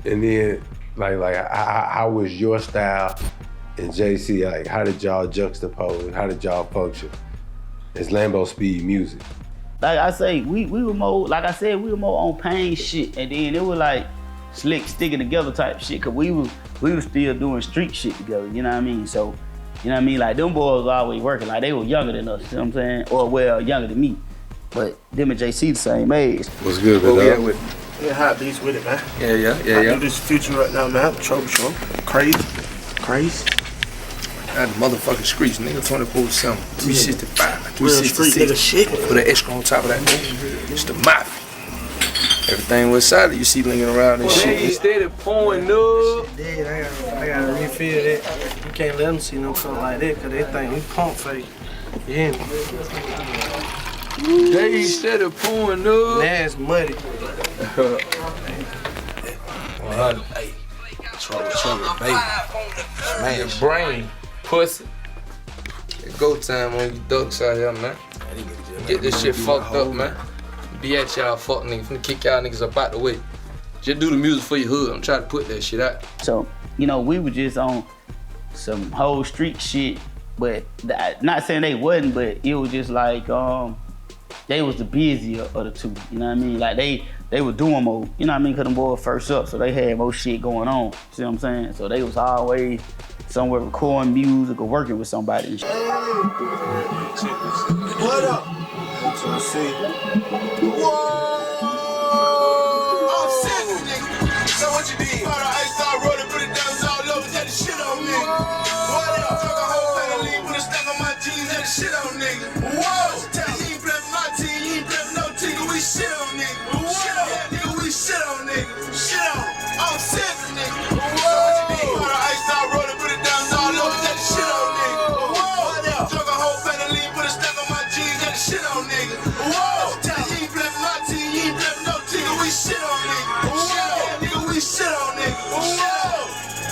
And then, like, how was your style and JC? Like, how did y'all juxtapose? How did y'all function It's Lambospeed music. Like I say, we were more, like I said, we were more on pain shit, and then it was like slick sticking together type shit, cause we was still doing street shit together, you know what I mean? So, you know what I mean? Like them boys was always working, like they were younger than us, you know what I'm saying? Or well, younger than me. But them and JC the same age. What's good, man? Where we at with? Yeah, hot beats with it, man. Yeah. I do this future right now, man. Trouble. Crazy. I had the motherfucking streets, nigga, 24/7, 365, 366. Shit. Put an extra on top of that, nigga. It's the mafia. Everything was solid, you see linking around and shit. He steady pouring up. Yeah, I gotta refill that. You can't let them see no something like that, cause they think we pump fake. You hear me? They steady pouring up. That's muddy. Hey, trouble, baby. Man, brain, pussy. It's go time on you ducks out here, man. Get this shit fucked up, man. Be at y'all fuck niggas. Finna kick y'all niggas up out the way. Just do the music for your hood. I'm trying to put that shit out. So, you know, we were just on some whole street shit, but not saying they wasn't, but it was just like, they was the busier of the two, you know what I mean? Like they were doing more, you know what I mean? Cause them boys first up, so they had more shit going on, see what I'm saying? So they was always somewhere recording music or working with somebody and shit. What up? So see. Whoa! I'm sick, nigga. So what you did? Bought an ice out, roll it, put it down, all over, had the shit on me. What up? Took a whole bag of lean, put a stack on my jeans, had the shit on nigga. Whoa! Tell you ain't bluff my team, you ain't bluff no team, we shit on nigga. Shit on, yeah, nigga, we shit on nigga. Shit on. I'm sick, nigga. So what you did? Bought an ice out, roll it, put it down, all over, had the shit on nigga. What up? Took a whole bag of lean, put a stack on my jeans, had the shit on nigga. Whoa! Tell you ain't bluff my team, you ain't bluff no team, we shit on nigga. Shit on, nigga, we shit on nigga. Whoa!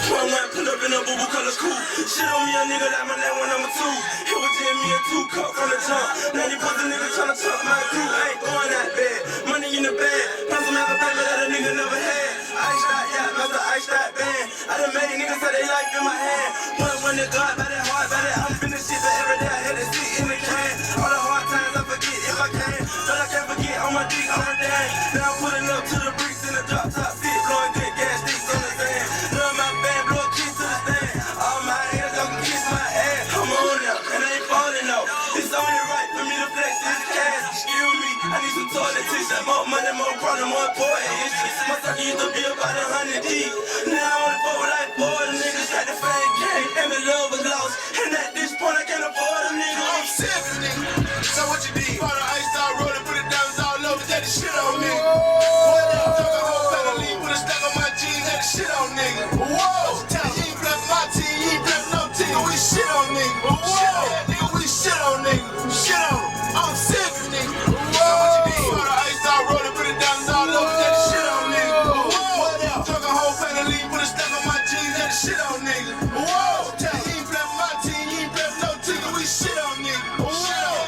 One line pull up in a boo-boo color cool. Shit on me, a nigga like my last one, number 2. It was just me and 2 cup from the jump. Now you put the nigga tryna talk my crew. I ain't going that bad. Money in the bag. Plus I'm having paper that a nigga never had. Ice that yacht, master ice that band. I done made niggas say they life in my hand. When the God by that hard, by that I'm finna shit, but every day I had to sit in the can. All the hard times I forget if I can. But I can't forget on my dick, on my dang. Now I'm putting up to the bricks in the drop top seat, blowing good gas sticks on the sand. Love my band, blow a kiss to the stand. All my haters don't kiss my ass. I'm on now, and I ain't falling out. It's only right for me to flex this cash. Excuse me, I need some toilet tissue. More money, more problem, more important issues. My sucker used to be about 100 deep. Now I only fuck with like 4 niggas at the fame game. And the love was lost. And at this point, I can't afford them niggas. I'm sick, nigga. So what you did? Bought an ice out, roll it, put it down, it's all over, had the shit on nigga. What up? Took a whole bag of lean, put a stack on my jeans, had the shit on nigga. Whoa! Tell you ain't bluff my team, you ain't bluff no team, we shit on nigga. Whoa! Nigga, we shit on nigga. Shit on. I'm sick, nigga. So what you did? Bought an ice out, roll it, put it down, it's all over, had the shit on nigga. What up? Took a whole bag of lean, put a stack on my jeans, had the shit on nigga. Whoa! Tell you ain't bluff my team, you ain't bluff no team, we shit on nigga.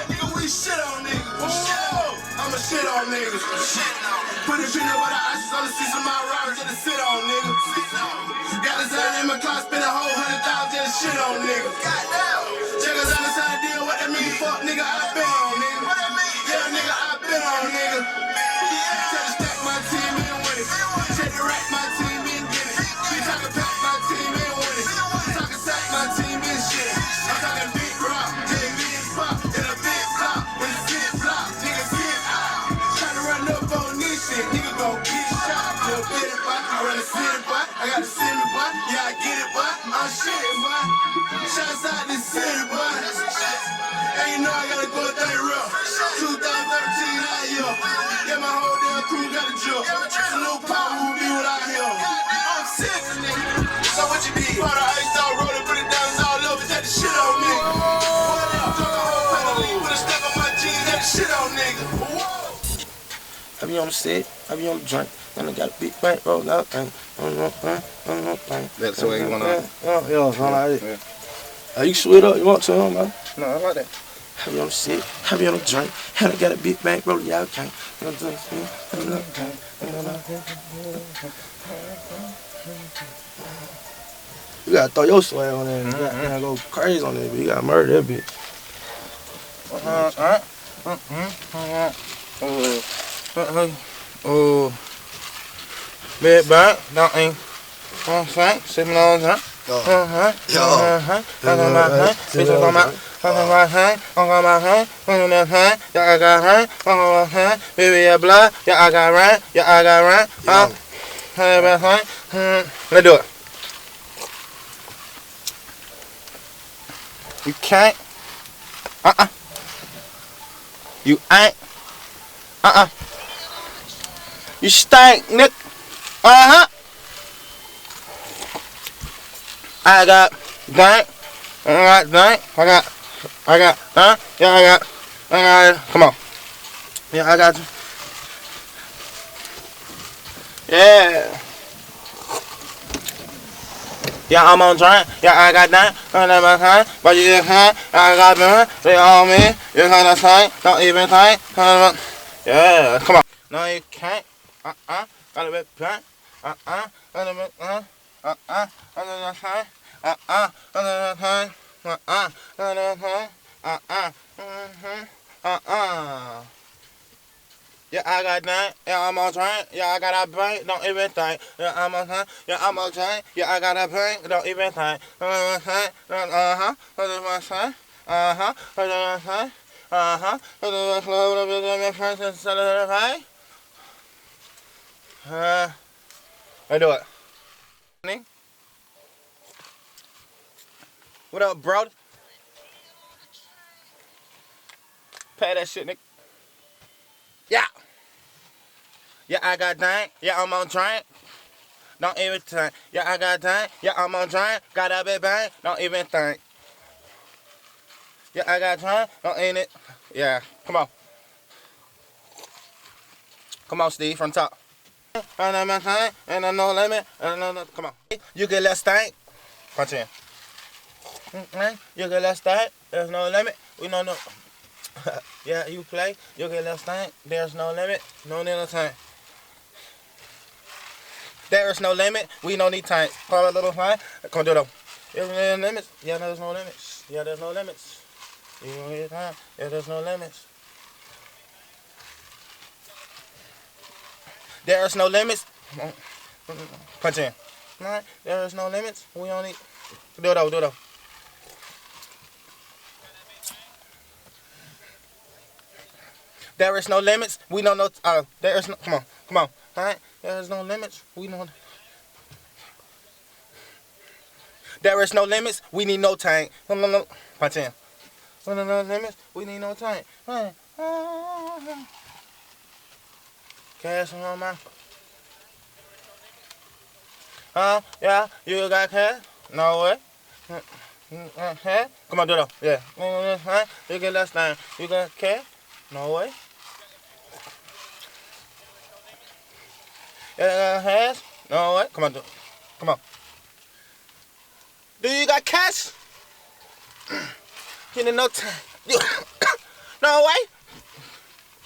Nigga, we shit on nigga. I'ma shit on niggas. Put a peanut butter ices on the seats of my rounds just to sit on nigga. Got a sign in my car, spend a whole $100,000 just to shit on nigga. Goddamn. Checkers on the side deal, what that mean? Fuck nigga, I been on nigga. What that mean? Yeah, nigga, I been on nigga. Check to stack my team in with it. Check to rack my team in get it. Bitch, I can pack my team in with it. Talking sack my team in shit. I'm talking big rock, big pop, in a big flop, when it's big flop, nigga get out. Tryna run up on this shit, nigga gon' get shot. Little bitty boy, I run the city boy, I got the city boy, yeah I get it boy, I'm shitting boy. Shots out this city boy, and you know I gotta go thing real. 2013 out here, yeah my whole damn crew got a drill. Salute power who be without him. I'm sick, nigga. So what you did? Bought an ice out, roll it, put it down, it's all over, had the shit on me. What up? Took a whole bag of lean, put a stack on my jeans, had the shit on nigga. I be on the set, I be on the drink, and I got a big bankroll out thing. That's the way you want to. Yeah, something like that. You sweet up, you want to, man? No, I like that. I be on the set, I be on the drink, and I got a big bankroll, y'all can't. You gotta throw your swag on there and you gotta go crazy on that bitch. You gotta murder that bitch. Big back, don't ain't. Frank, sitting on that. Baby, yeah, blood, yeah, I got rain, yeah, I got rain. Let's do it. You can't. You ain't. You stink, Nick. I got dank. I got dank. I got, Yeah, I got, come on. Yeah, I got you. Yeah. Yeah, I'm on drink. Yeah, I got dank. But you can't. I got burn. They on me. You can't think. Don't even think. Yeah, come on. No, you can't. Got a bit blank. Yeah, I got that. Yeah, I'm on train. Yeah, I got a brain. Don't even think. Yeah, I'm on train. Yeah, I'm on train. Yeah, I got a brain. Don't even think. I do it. What up, bro? Pay that shit, nigga. Yeah. Yeah, I got dank. Yeah, I'm on drink. Don't even think. Yeah, I got dank. Yeah, I'm on drink. Got a bit bang. Don't even think. Yeah, I got drink. Don't eat it. Yeah, come on. Come on, Steve, from top. And I no limit. Come on. You get less stank. Punch in. You get less stank. There's no limit. We know no. Yeah, you play. You get less stank. There's no limit. No need of time. There is no limit. We don't need time. Call a little time. Come on, do it. There's no limits. Yeah, there's no limits. Yeah, there's no limits. You don't need time. Yeah, there's no limits. There is no limits. Punch in. Right. There is no limits. We don't need. Do it. Do it. There is no limits. We don't know. There is no. Come on. All right. There is no limits. We know. There is no limits. We need no time. No. Punch in. No limits. We need no time. Cash on my. Yeah. You got cash? No way. Come on, do it. Yeah. You get less time. You got cash? No way. Hands? No way. Come on, do it. Come on. Do you got cash? You need no time. No way.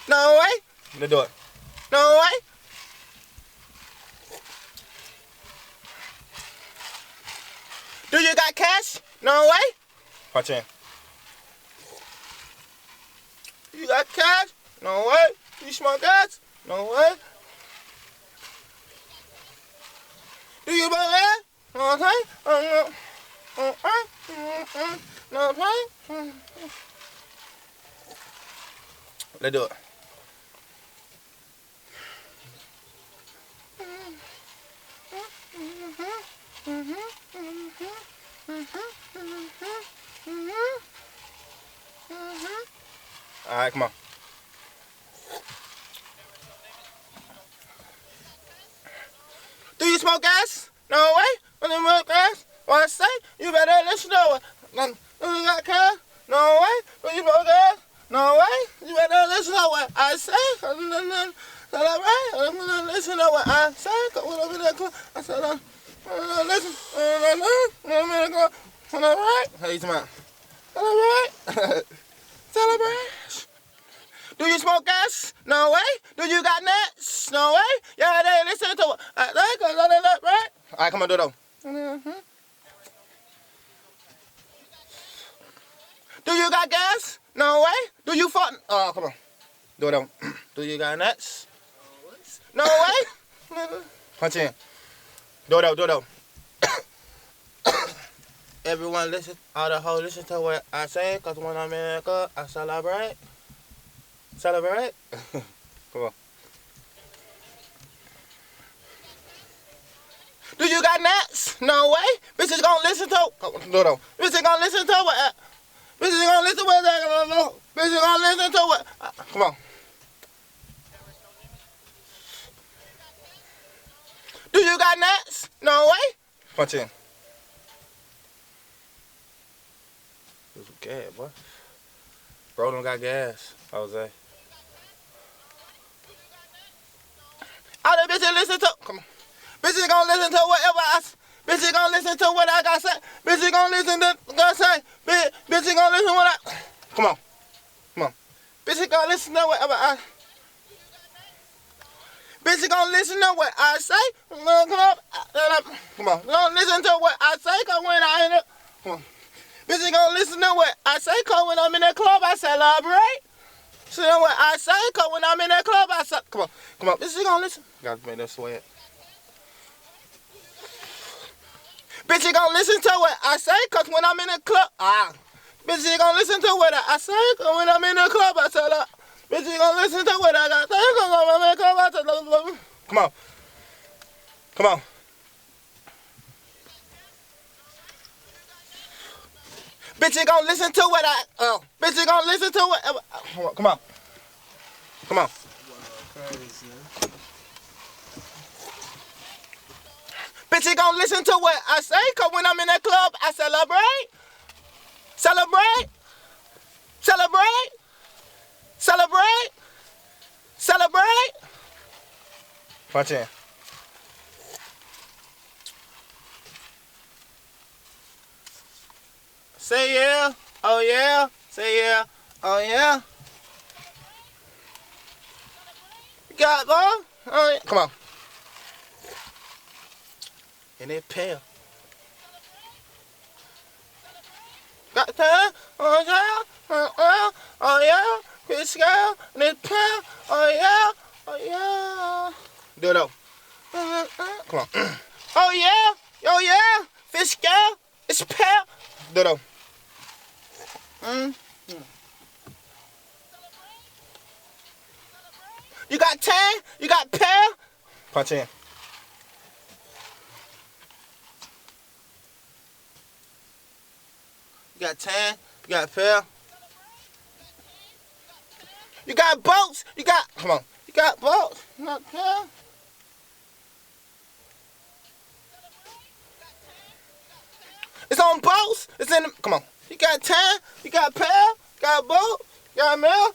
No way. Let's do it. No way. Do you got cash? No way. Watch in. You got cash? No way. You smoke gas? No way. Do you believe? Okay. No pain. Let's do it. All right, come on. Do you smoke gas? No way. Do you smoke gas? What I say? You better listen to it. Do you got gas? No way. Do you smoke gas? No way. You better listen to what I say. Listen to what I say. I said, listen. Alright. Hey, come on. Alright. Celebrate. Do you smoke gas? No way. Do you got nuts? No way. Yeah, they listen to it. Right? Alright, come on, do it though. Do you got gas? No way. Do you fuck? Oh, come on. Do it on. Do you got nuts? No way. Punch in. Do it out. Everyone listen, all the hoes listen to what I say, cause when I'm in the club, I celebrate. Celebrate? Come on. Do you got nuts? No way. Bitches gonna listen to, no. Bitches gonna listen to what, bitches gonna listen to what, bitches gonna listen to what, come on. Do you got nuts? No way. Punch in. There's some gas, boy. Bro don't got gas, Jose. All the bitches listen to, come on. Bitches gonna listen to whatever bitches gonna listen to what I got say. Bitches gonna listen to what I say. Bitches gonna listen to what I, come on. Bitches gonna listen to whatever bitches gonna listen to what I say. Come on. Don't listen to what I say, cause when I in it, come on. Bitches gonna listen to what I say, cause when I'm in that club, I celebrate. Listen to what I say, cause when I'm in that club, I say, come on. Bitches gonna listen. Gotta make that sweat. Bitches gonna listen to what I say, cause when I'm in the club, bitches gonna listen to what I say, cause when I'm in the club, I celebrate. Bitches gonna listen to what I got to say, cause when I'm in the club, I celebrate. Come on. Bitches gonna listen to what bitches gonna listen to what, come on. Bitches gonna listen to what I say, cause when I'm in that club, I celebrate. Punch in. Say yeah, oh yeah, say yeah, oh yeah. Got bro? Oh yeah. Come on. And it pale. Got time? Oh yeah, oh yeah. Chris girl, and it pale. Oh yeah. Do it up. Come on. Oh yeah. Fish girl, it's pale. Do it up. You got 10? You got pair? Punch in. You got 10? You got pair? You got boats? You got, come on. You got boats? Not pair? It's on boats? It's in the, come on. You got 10? You got pair? Got boat? Got mail?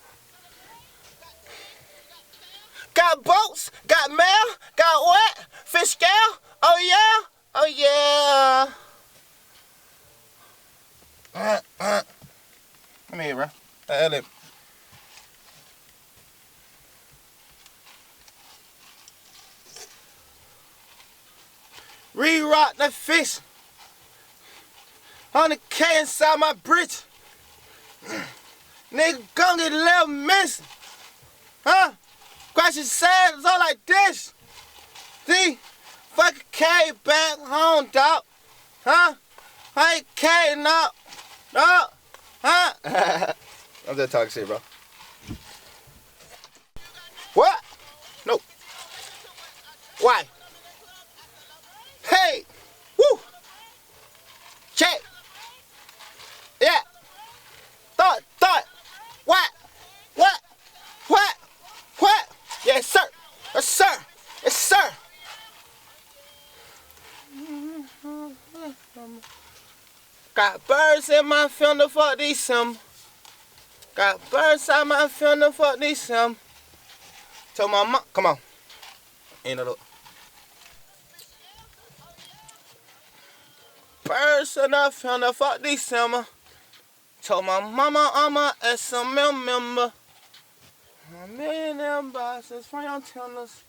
Got boats? Got mail? Got what? Fish scale? Oh yeah? Oh yeah. Come here, bro. Re-rock the fish. 100K inside my bridge. Nigga gon' get a little missing. Huh? Question sad, it's all like this. See? Fucking K back home, dog. Huh? I ain't K up. Dog. Huh? I'm just talking shit, bro. What? No. Why? Hey! Woo! Check! Yeah! Thought! What? Yes, sir! Yes, sir! Yes, sir! Got birds in my funeral for December. Got birds in my funeral for December. Told my mom, come on. Ain't it up. Birds in the funeral for December. Told my mama I'm a SML member. A millionaire bosses from your tellers.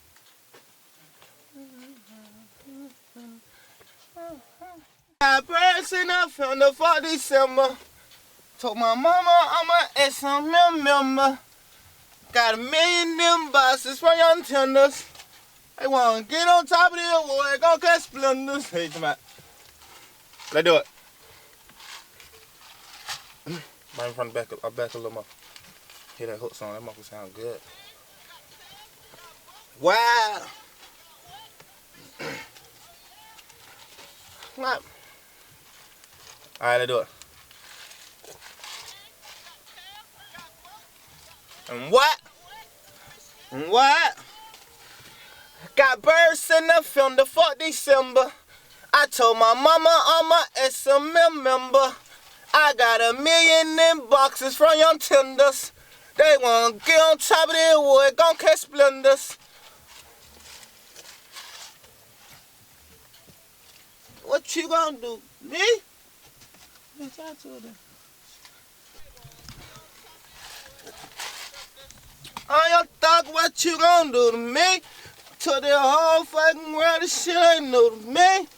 Got birds in the funeral for December. Told my mama I'm a SMM member. Got 1 million them bosses from young tenders. They wanna get on top of the award, gon' catch splendors. Hey, come out. Let's do it. Right in front of the back, I'll back a little more. Hear that hook song, that motherfucker sound good. Wow. Alright, let's do it. And what? And what? Got birds in the film the 4th December. I told my mama I'm a SMM member. I got 1 million in boxes from young tenders. They wanna get on top of their wood, gon' catch splendors. What you gonna do? Me? Bitch, I told her. I'm Young Thug, what you gonna do to me? To the whole fucking world, this shit ain't new to me.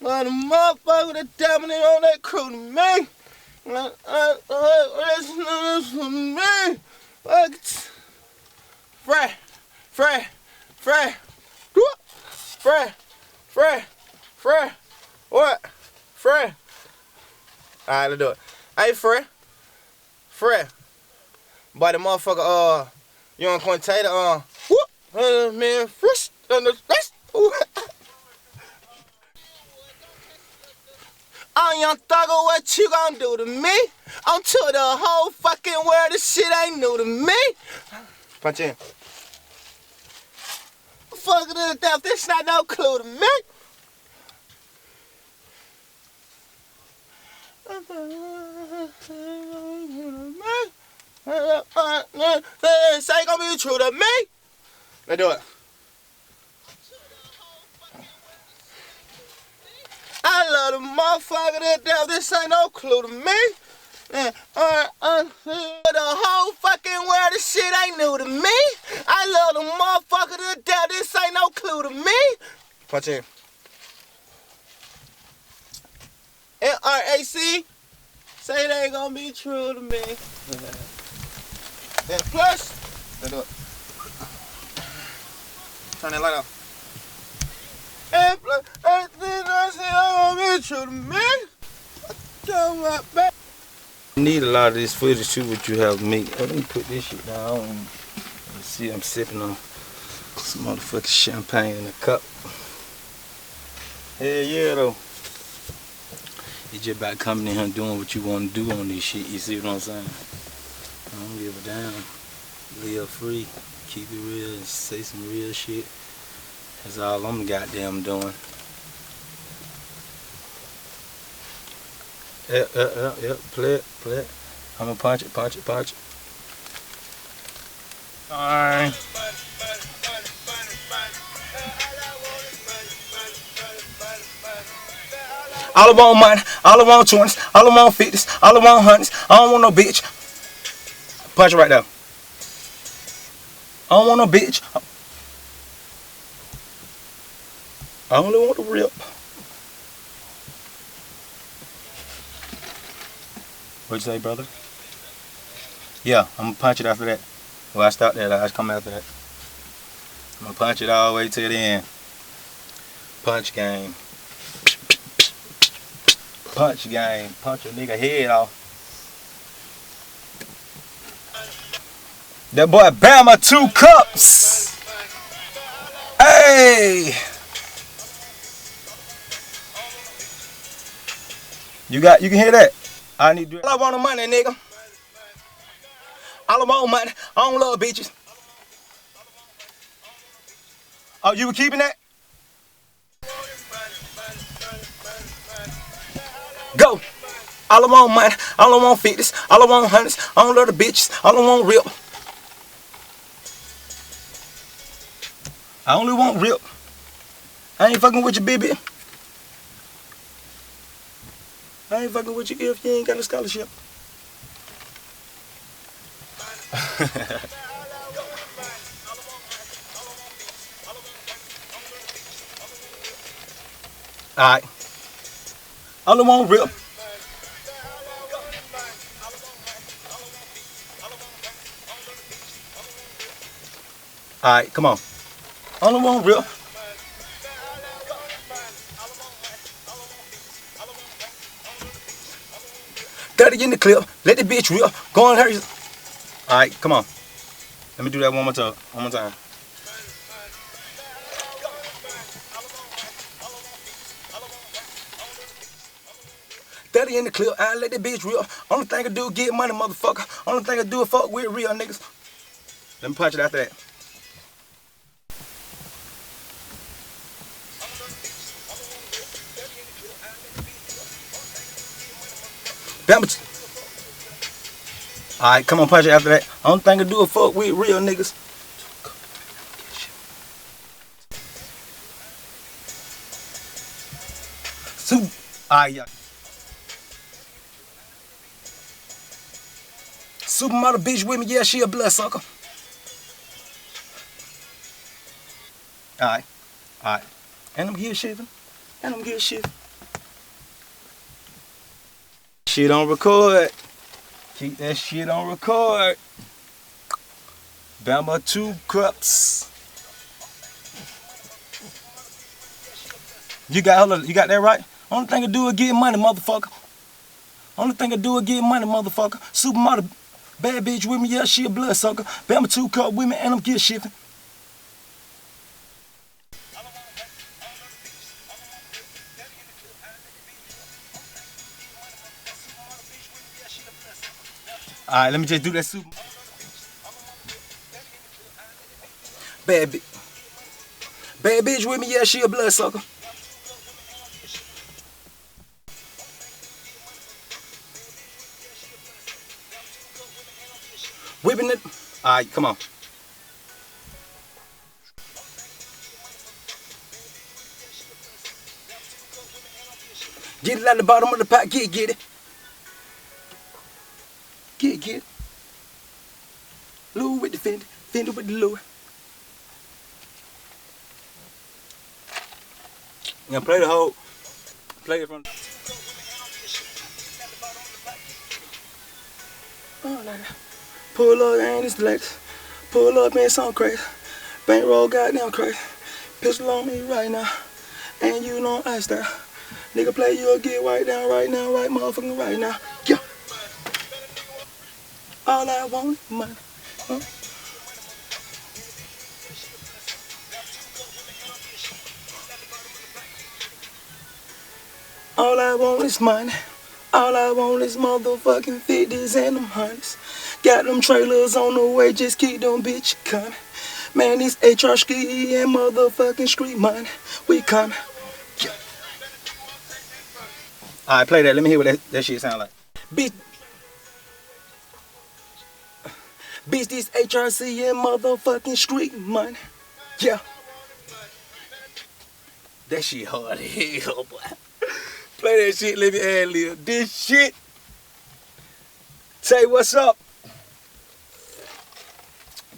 But the motherfucker that dominate on that crew to me. It's news for me. Fred. What? Fred. Alright, let's do it. Hey, Fred. But the motherfucker, you on Quintator, man, fresh, I'm Young Thug, what you gonna do to me? I'm to the whole fucking world, this shit ain't new to me. Punch in. Fuck it to death, this not no clue to me. Say gonna be true to me. Let's do it. I love the motherfucker to death. This ain't no clue to me. The whole fucking world, this shit ain't new to me. I love the motherfucker to death. This ain't no clue to me. Punch in. NRAC. Say it ain't gonna be true to me. And plus, let's do it. Turn that light off. And plus, I say gonna be true to me. I need a lot of this footage too, what you have me. Let me put this shit down. Let's see, I'm sipping on some motherfucking champagne in a cup. Hell yeah though. It's just about coming in here and doing what you want to do on this shit, you see what I'm saying? I don't give a damn. Live free, keep it real, and say some real shit. That's all I'm goddamn doing. Yeah, play it. I'm gonna punch it. Alright. All I want money, all I want 20s, all I want 50s, all I want 100s. I don't want no bitch. Punch it right there. I don't want no bitch. I only want the rip. What'd you say, brother? Yeah, I'm gonna punch it after that. Well, I stopped that. I just come after that. I'm gonna punch it all the way to the end. Punch game. Punch game. Punch a nigga head off. That boy Bama 2 cups. Hey. You can hear that? I need to. All I want is money, nigga. All I want money. I don't love bitches. Oh, you were keeping that? Go. All I want money. All I want 50s. All I want 100s. I don't love the bitches. All I want rip. I only want rip. I ain't fucking with you, baby. I ain't fucking with you if you ain't got a scholarship. Alright. All I want rip. Alright, come on. All I want real. Daddy in the clip. Let the bitch real. Go on her. Alright, come on. Let me do that one more time. Daddy in the clip. I let the bitch real. Only thing I do is get money, motherfucker. Only thing I do is fuck with real niggas. Let me punch it after that. Alright, come on, punch it after that. Only thing I do is fuck with real niggas. Alright, yeah. Supermodel bitch with me, yeah, she a bloodsucker. Alright. And I'm here shiving. Shit on record. Keep that shit on record. Bama 2 cups. You got that right? Only thing I do is get money, motherfucker. Supermodel bad bitch with me, yeah, she a bloodsucker. Bama 2 cup with me, and I'm gear shifting. Alright, let me just do that super. Bad bitch with me, yeah, she a bloodsucker. Whipping it. Alright, come on. Get it out the bottom of the pot, get it. Get it. Lou with the Fendi with the Louis. Now play the whole, play it from. Oh, like that. Pull up and it's legs. Pull up and something crazy. Bankroll goddamn crazy. Pistol on me right now. And you know I style. Nigga play you'll get right now, right motherfucking right now. Yeah. All I want is money. Huh? All I want is money. All I want is motherfucking 50s and them hundreds. Got them trailers on the way, just keep them bitch coming. Man, this H3ff and motherfucking street money. We coming. Yeah. Alright, play that. Let me hear what that shit sound like. Bitch, this H3ff and motherfucking street money. Yeah. That shit hard as hell, boy. Play that shit, let me ad-lib. This shit. Say what's up.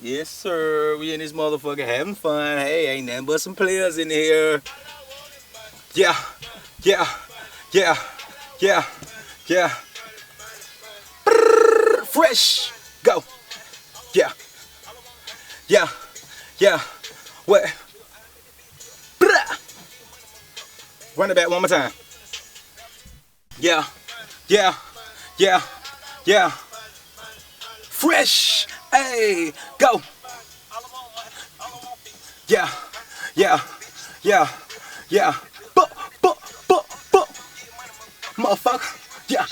Yes, sir. We in this motherfucker having fun. Hey, ain't nothing but some players in here. Yeah. Fresh. Go. Yeah. What? Run it back one more time. Yeah. Fresh. Hey, go. Yeah. Motherfucker. Yeah.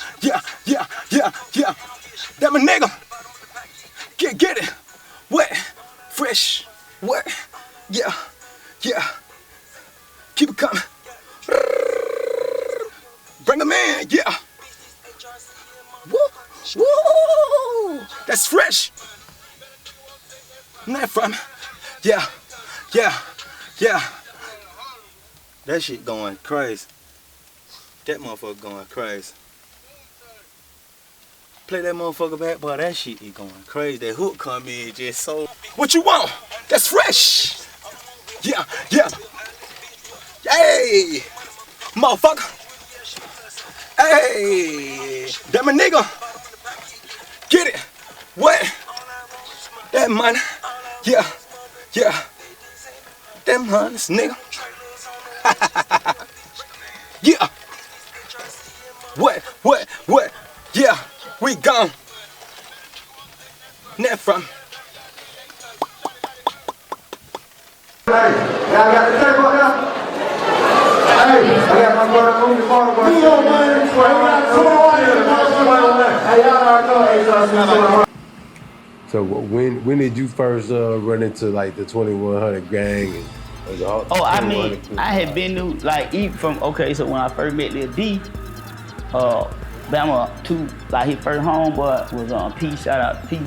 That my nigga. Get it. Wet. Fresh. Wet. Yeah. Keep it coming. Bring them in, yeah. Woo! That's fresh. Not from. Yeah. That shit going crazy. That motherfucker going crazy. Play that motherfucker back, boy. That shit is going crazy. That hook come in just so. What you want? That's fresh. Yeah. Hey, motherfucker. Hey, that my nigga. Get it. What? That money. Yeah. Yeah. Them hunters, nigga. Yeah. What? Yeah, we gone. Net from. Hey, y'all got the tape up now? Hey, I got my brother moving tomorrow. Bino, man. Hey, y'all already know H3ff. So when did you first run into like the 2100 gang? And, I mean, I had been to like even from so when I first met Lil D, Bama like his first homeboy was on P, shout out to P,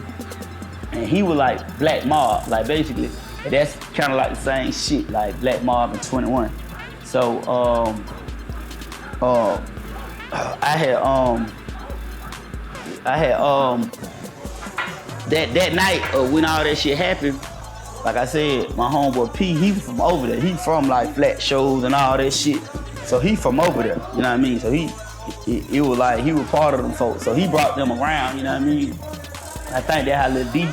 and he was like Black Mob, like basically, and that's kind of like the same shit, like Black Mob and 21. So I had that night when all that shit happened, like I said, my homeboy P, he was from over there. He from like flat shows and all that shit. So he from over there, you know what I mean? So it was like he was part of them folks. So he brought them around, you know what I mean? I think that's how Lil D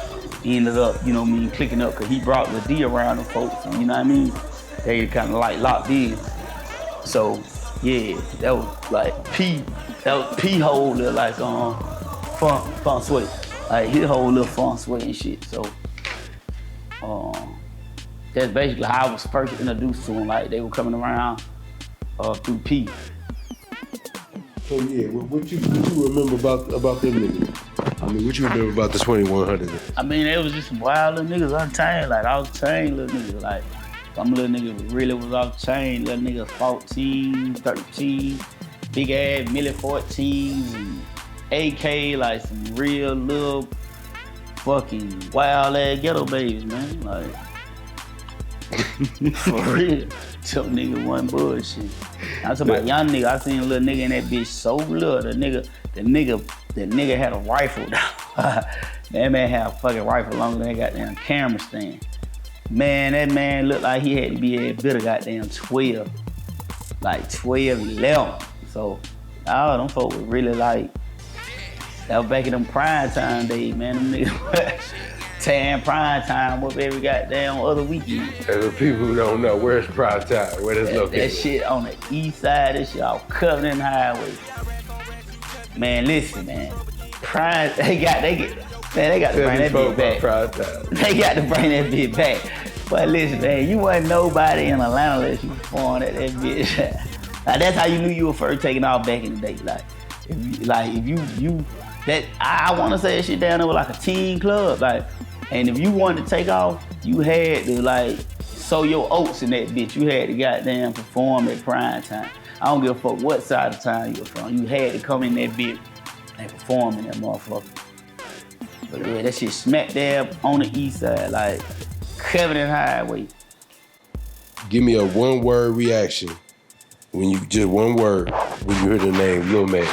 ended up, you know what I mean, clicking up, because he brought Lil D around them folks, you know what I mean? They kind of like locked in. So yeah, that was like P whole little like fun sweat. Like his whole little fun sweat and shit. So that's basically how I was first introduced to him. Like they were coming around through P. So yeah, what you remember about them niggas? I mean, what you remember about the 2100? I mean, they was just some wild little niggas untamed. Like I was chain little niggas. Like some little niggas really was off chain. Little niggas 14, 13, big ass Millie 14s and AK, like some real little fucking wild ass ghetto babies, man. Like for real. Some nigga wasn't bullshit. I'm talking about young nigga. I seen a little nigga in that bitch so little. The nigga had a rifle. That man had a fucking rifle longer than that goddamn camera stand. Man, that man looked like he had to be a bit of goddamn 12. Like 12, 11. So, them folks was really like, that was back in them prime time days, man. Them niggas tan prime time up every goddamn other weekend. And the people who don't know, where's prime time? Where that's located? That shit on the east side, that shit off Covenant Highway. Man, listen, man. Prime, they got to bring that bitch back. Prime time. They got to bring that bitch back. But listen, man, you wasn't nobody in Atlanta unless you performed at that bitch. Like, that's how you knew you were first taking off back in the day. I want to say that shit down there was like a teen club. Like, and if you wanted to take off, you had to like sow your oats in that bitch. You had to goddamn perform at prime time. I don't give a fuck what side of town you were from. You had to come in that bitch and perform in that motherfucker. But yeah, that shit smack dab on the east side, like Covenant Highway. Give me a one-word reaction when you hear the name Lil Man.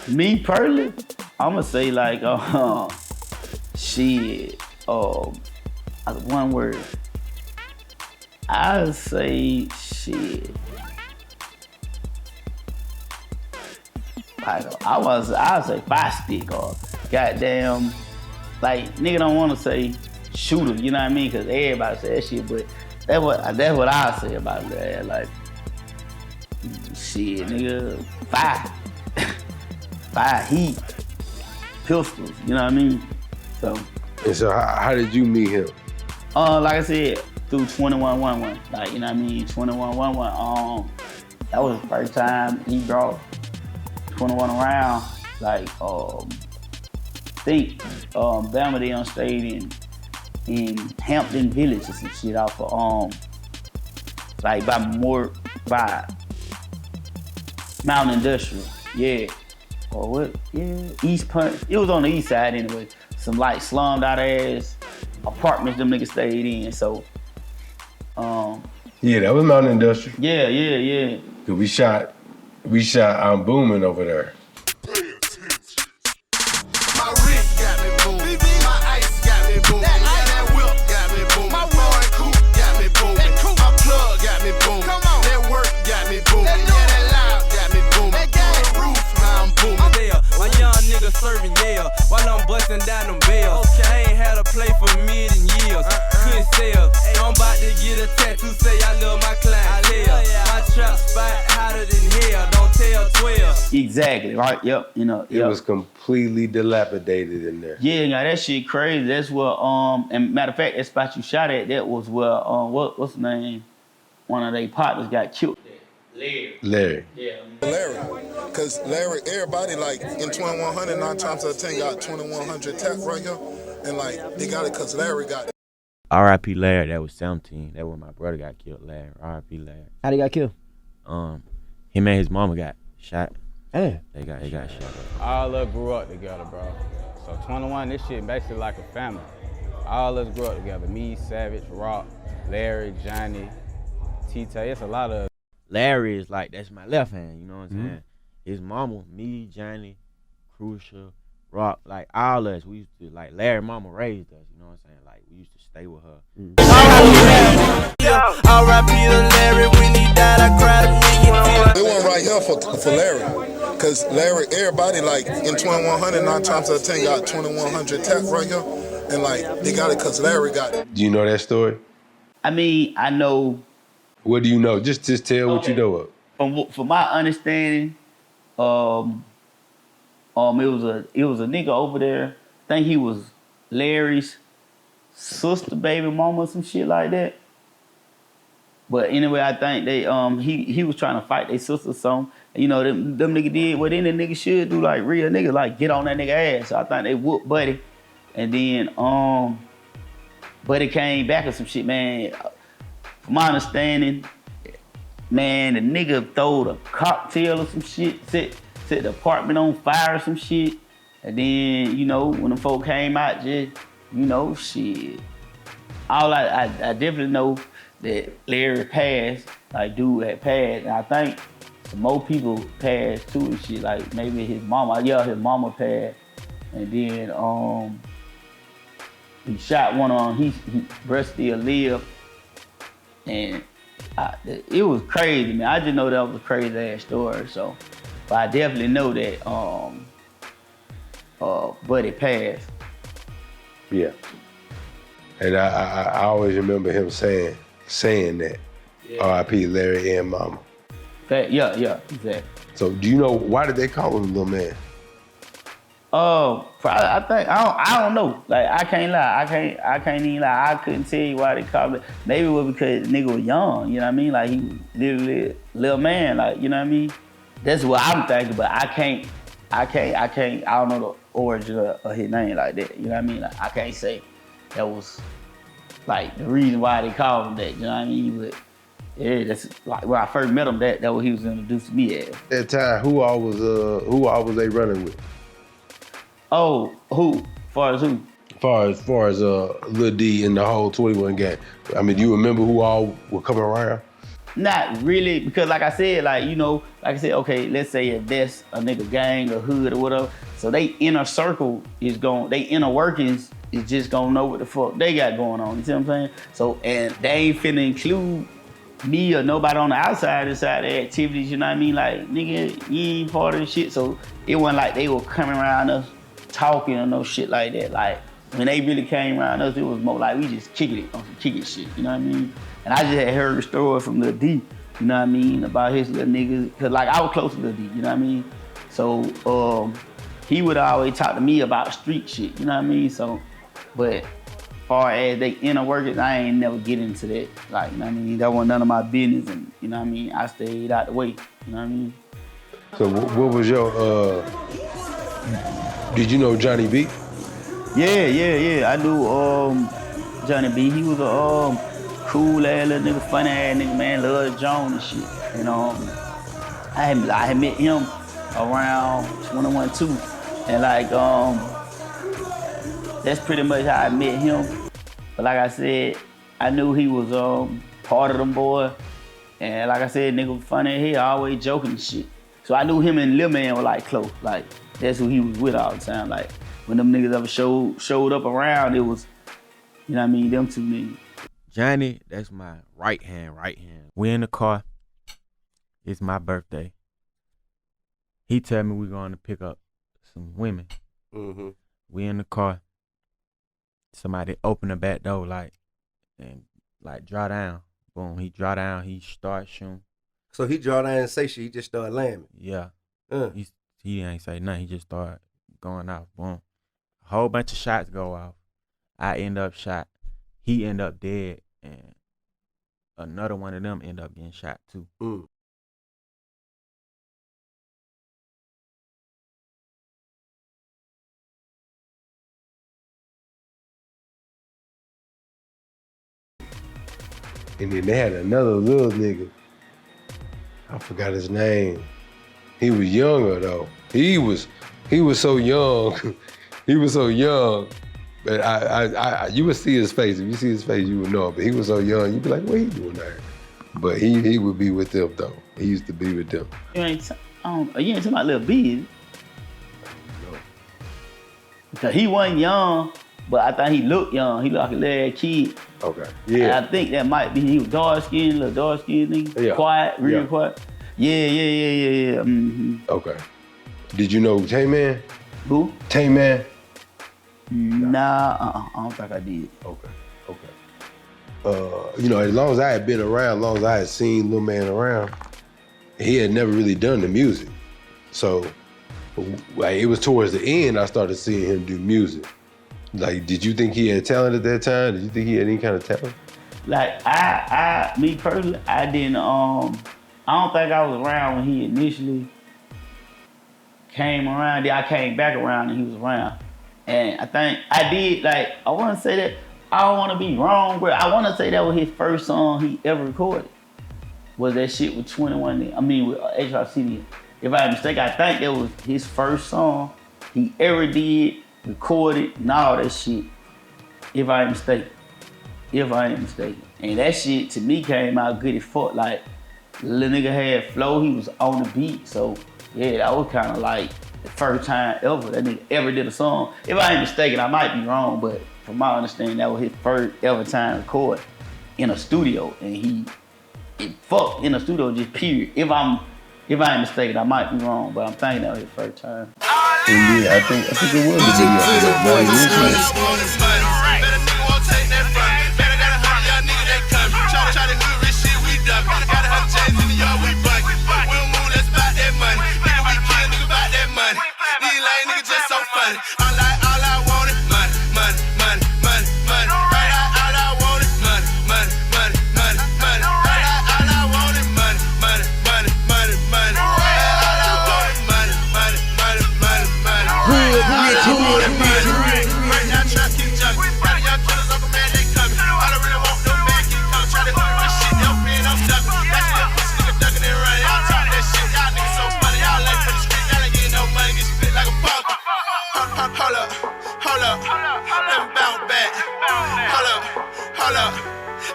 Me personally, I'ma say like shit. One word. I'll say shit. I'll say fire stick or goddamn, like nigga don't wanna say shooter, you know what I mean? Cause everybody say that shit, but that's what I'll say about that. Like shit, nigga, fire. Fire, heat, pistols, you know what I mean? So. And so how did you meet him? Like I said, through 2111. Like, you know what I mean? 2111. That was the first time he brought 21 around. Like, Bama they stayed in Hampton Village or some shit off of like by Mountain Industrial. Yeah. Or what? Yeah, East Punch. It was on the east side anyway. Some like slummed out ass apartments them niggas stayed in. So, yeah, that was Mountain Industrial. Yeah. Cause we shot I'm booming over there. My wrist got me booming. My ice got me booming. That whip got me booming. My foreign coupe got me booming. My plug got me booming. That work got me booming. Yeah, that loud got me booming. Roof, now I'm booming. My young nigga serving while I'm busting down them bells. I ain't had a play for a million years. Exactly, right? Yep, you know. It was completely dilapidated in there. Yeah, now that shit crazy. That's what and matter of fact, that spot you shot at, that was where what's the name? One of their partners got killed. Larry. Yeah. Larry. Cause Larry, everybody like in 2100, 9 times out of 10 got 2100 tap right here. And like they got it cause Larry got it. R.I.P. Larry, that was 17. That was when my brother got killed, Larry. R.I.P. Larry. How'd he got killed? Him and his mama got shot. Yeah. They got shot. All of us grew up together, bro. So 21, this shit basically like a family. All of us grew up together. Me, Savage, Rock, Larry, Johnny, T-Tay. It's a lot of. Larry is like, that's my left hand, you know what I'm saying? His mama, me, Johnny, Crucial, Rock, like all of us, we used to, like Larry mama raised us, you know what I'm saying? Like we used to stay with her. R.I.P. to Larry, when he died, I cried a million tears. They went right here for Larry. Cause Larry, everybody like in 2100, 9 times out of 10 got 2100 tap right here. And like they got it cause Larry got it. Do you know that story? I mean, I know. What do you know? Just tell what you know of. From my understanding, it was a nigga over there. I think he was Larry's sister, baby mama, or some shit like that. But anyway, I think they he was trying to fight their sister some. You know, them nigga did what any nigga should do, like real nigga, like get on that nigga ass. So I think they whooped Buddy. And then Buddy came back or some shit, man. From my understanding, man, the nigga throwed a cocktail or some shit, set the apartment on fire or some shit. And then, you know, when the folk came out, just, you know, shit. All I definitely know that Larry passed, like dude had passed. And I think some more people passed too and shit, like maybe his mama, his mama passed. And then he shot one on, he breast still lived. And it was crazy, man. I just know that was a crazy ass story. So, but I definitely know that Buddy passed. Yeah. And I always remember him saying that. Yeah. R.I.P. Larry and Mama. Yeah, exactly. So do you know why did they call him Lil Man? Probably, I think I don't know. Like I can't lie. I can't even lie. I couldn't tell you why they called it. Maybe it was because the nigga was young. You know what I mean? Like he was literally Lil Man. Like you know what I mean? That's what I'm thinking. But I can't. I don't know the origin of his name like that. You know what I mean? Like I can't say that was like the reason why they called him that. You know what I mean? But yeah, that's like when I first met him. That what he was introduced to me as. At that time, who all was they running with? Oh, who? Far as who? Far as Lil D and the whole 21 gang. I mean, do you remember who all were coming around? Not really, because like I said, okay, let's say if that's a nigga gang or hood or whatever, so they inner circle is they inner workings is just gonna know what the fuck they got going on, you see what I'm saying? So, and they ain't finna include me or nobody on the outside inside the activities, you know what I mean? Like, nigga, you ain't part of the shit, so it wasn't like they were coming around us talking or no shit like that. Like, when they really came around us, it was more like we just kicking it on some kicking shit, you know what I mean? And I just had heard the story from Lil D, you know what I mean, about his little niggas, cause like I was close to Lil D, you know what I mean? So he would always talk to me about street shit, you know what I mean? So, but far as they inner workers, I ain't never get into that. Like, you know what I mean? That wasn't none of my business, and you know what I mean? I stayed out the way, you know what I mean? So what was your, did you know Johnny B? Yeah, I knew Johnny B. He was a cool ass little nigga, funny ass nigga, man, loved Jones and shit. And I had met him around 21 too. And like that's pretty much how I met him. But like I said, I knew he was part of them boy. And like I said, nigga was funny as hell, always joking and shit. So I knew him and Lil Man were like close. Like that's who he was with all the time. Like when them niggas ever showed up around, it was, you know what I mean, them two niggas. Johnny, that's my right hand. We in the car. It's my birthday. He tell me we're going to pick up some women. Mm-hmm. We in the car. Somebody open the back door and draw down. Boom, he draw down, he start shooting. So he draw down and say shit, he just started lamming. Yeah. He ain't say nothing. He just started going off. Boom. A whole bunch of shots go off. I end up shot. He end up dead, and another one of them end up getting shot too. And then they had another little nigga. I forgot his name. He was younger though. He was so young. He was so young. But you would see his face. If you see his face, you would know. But he was so young, you'd be like, what he doing there? But he would be with them though. He used to be with them. You ain't talking about Lil B, is it? No. Because he wasn't young, but I thought he looked young. He looked like a little kid. Okay. Yeah. And I think that might be, he was dark skinned, little dark skinned nigga. Yeah. Quiet, real Yeah. quiet. Yeah. Mm-hmm. Okay. Did you know Tayman? Who? Tayman? Nah, I don't think I did. Okay. You know, as long as I had been around, as long as I had seen Lil Man around, he had never really done the music. So, like, it was towards the end I started seeing him do music. Like, did you think he had talent at that time? Did you think he had any kind of talent? Like, me personally, I didn't, I don't think I was around when he initially came around. Then I came back around and he was around. And I think I did, like, I want to say that, I don't want to be wrong, but I want to say that was his first song he ever recorded. Was that shit with 21, with H3ff. If I'm mistaken, I think that was his first song he ever did, recorded, and all that shit. If I ain't mistaken. And that shit, to me, came out good as fuck. Like, little nigga had flow, he was on the beat, so yeah, that was kind of like the first time ever that nigga ever did a song. If I ain't mistaken, I might be wrong, but from my understanding, that was his first ever time record in a studio, and it fucked in a studio, just period. If I ain't mistaken, I might be wrong, but I'm thinking that was his first time. And yeah, I think it was a video.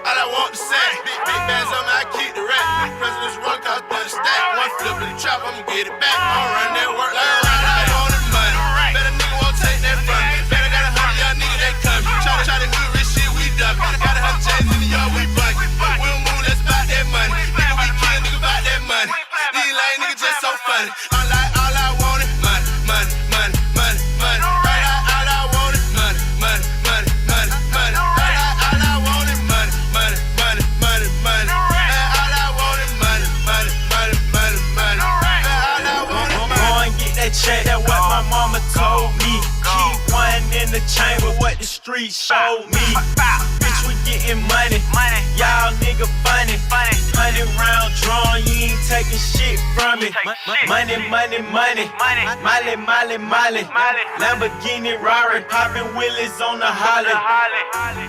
All I want to say, big bands on me, I keep the rap. President's roll cost 30 stack. One flip in the trap, I'ma get it back. I'ma run that work like a ride. I wanted money. Better nigga won't take that from me. Better got 100 young niggas that coming. Try to hood rich shit, we dumping. Got 100 J's in the yard, we bunking. We don't move, that's about that money. Nigga, we kill, nigga, about that money. These lame niggas just so funny. All I wanted, money, money, money, money, money. All I wanted, money, money, money, money, money. All I wanted, money, money, money, money, money. All I wanted, money, money, money, money, money. All I wanted, money. Go and get that check, that's what my mama told me. Keep one in the chamber, what the street showed me. Bitch, we getting money, y'all nigga funny. 100 round drawn, you ain't taking shit from it. Money, money, money, Molly, Molly, Molly. Lamborghini, Rari, popping wheelies on the Holly.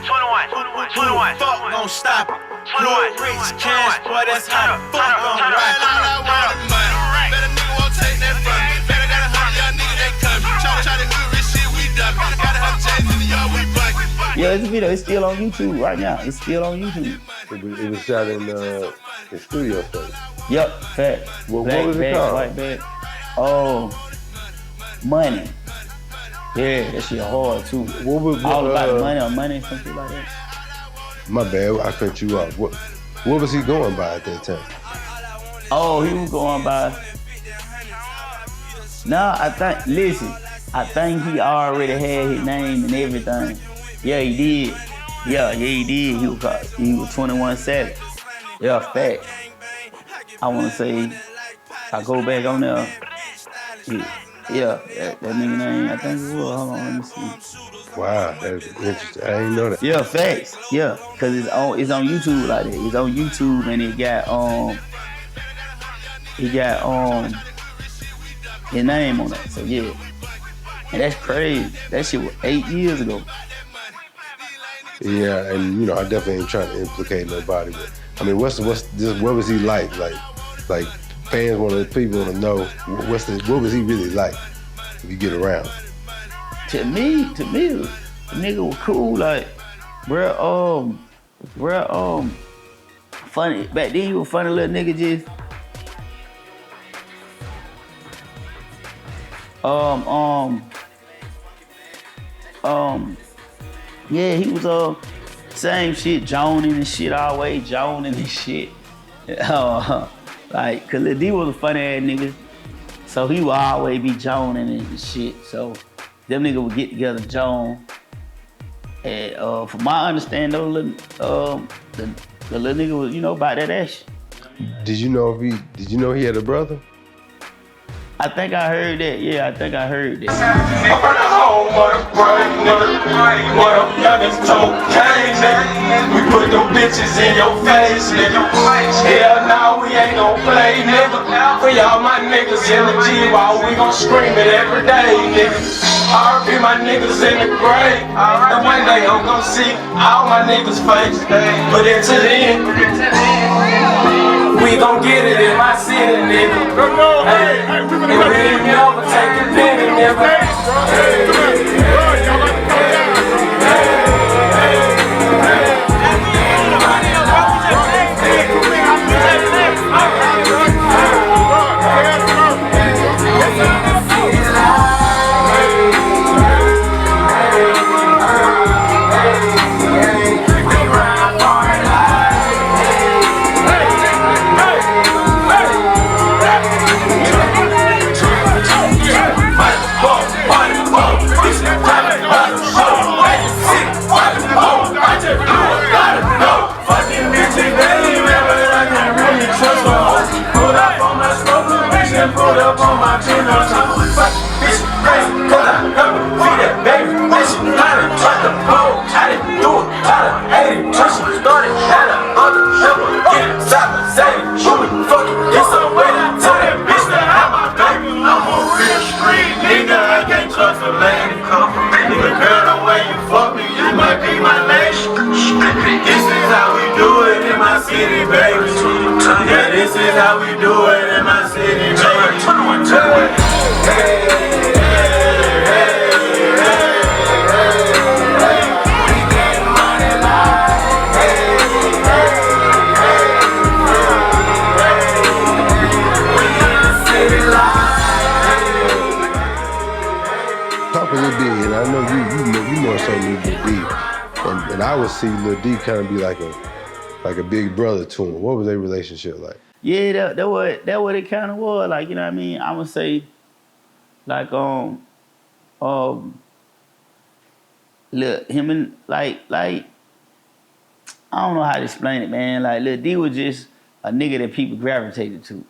21. Fuck gon' stop it. Hood rich cash, boy, that's how the fuck gon' rock it. All I wanted, money. Better nigga won't take that from me. Better got 100 young niggas that coming. Try to hood rich shit, we dumping. Got 100 J's in the yard, we bunking. Yeah, this video is still on YouTube right now. It's still on YouTube. It was shot in the studio space. Yep, fact. What was it called? White bag. Oh, Money. Yeah, that shit hard too. What was all about money or money, something like that. My bad, I cut you off. What was he going by at that time? Oh, he was going by. Nah, I think he already had his name and everything. Yeah, he did. Yeah, he did. He was 21 Savage. Yeah, fact. I want to say, I go back on there. Yeah, that nigga name, I think it was. Hold on, let me see. Wow, that's interesting. I didn't know that. Yeah, facts. Yeah, cause it's on YouTube like that. It's on YouTube and it got his name on that. So yeah, and that's crazy. That shit was 8 years ago. Yeah, and you know, I definitely ain't trying to implicate nobody, but I mean, what was he like? Like fans people want to know what was he really like if you get around? To me, the nigga was cool. Like, bruh, funny. Back then, he was funny little nigga. Just yeah, he was same shit, joning and shit, always joning and shit. Like, cause Lil D was a funny ass nigga, so he would always be joning and shit. So them niggas would get together, jone. And from my understanding, though, the little nigga was, you know, about that action. Did you know he had a brother? I think I heard that. Yeah, I think I heard that. We put them bitches in your face, nigga. Hell nah, we ain't gon' play, nigga. For y'all my niggas in the G-Wall, we gon' scream it every day, nigga. R.I.P. my niggas in the grave. And one day I'm gon' see all my niggas' face. But until then, we gon' get it in my city, nigga. Hey, and we ain't never take a penny, nigga. Put up on my chin on top of the bitch, crazy, cause I never see that baby. Bitch, I done tried the pole, I didn't do it, I done ate it. When she started, had a other helper, get inside the city, shoot me, fuck it, get some way. Tell that bitch that I'm my baby. I'm a real street nigga, I can't trust a lady. Nigga, girl, the way you fuck me, you might be my lady. This is how we do it in my city, baby. Yeah, this is how we do it in my city, baby. Talk a little bit, and I know you more so Lil D, and I would see Lil D kind of be like a big brother to him. What was their relationship like? Yeah, that what it kind of was. Like, you know what I mean? I would say, like, look, him and like, I don't know how to explain it, man. Like, Lil D was just a nigga that people gravitated to.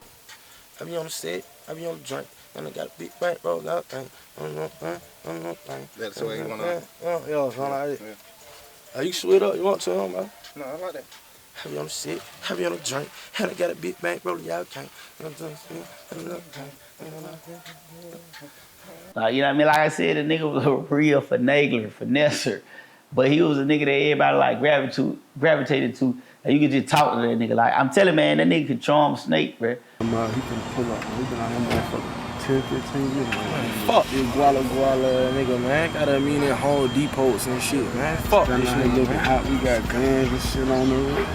I be on the set, I be on the drink, and I got a big bankroll out thing. That's the way you wanna. Yeah, something like that. You sweet up, you want to, man? No, I like that. I be on the set, I be on the drink, and I got a big bankroll, y'all can't. Like, you know what I mean? Like I said, the nigga was a real finagler, finesser. But he was a nigga that everybody like gravitated to. And you could just talk to that nigga. Like, I'm telling man, that nigga could charm a snake, bruh. He can pull up. We been out here motherfucking 10, 15 years, man. Fuck this guala nigga, man. Gotta mean in Home Depots and shit, man. Fuck this nigga. Looking hot, we got guns and shit on the road.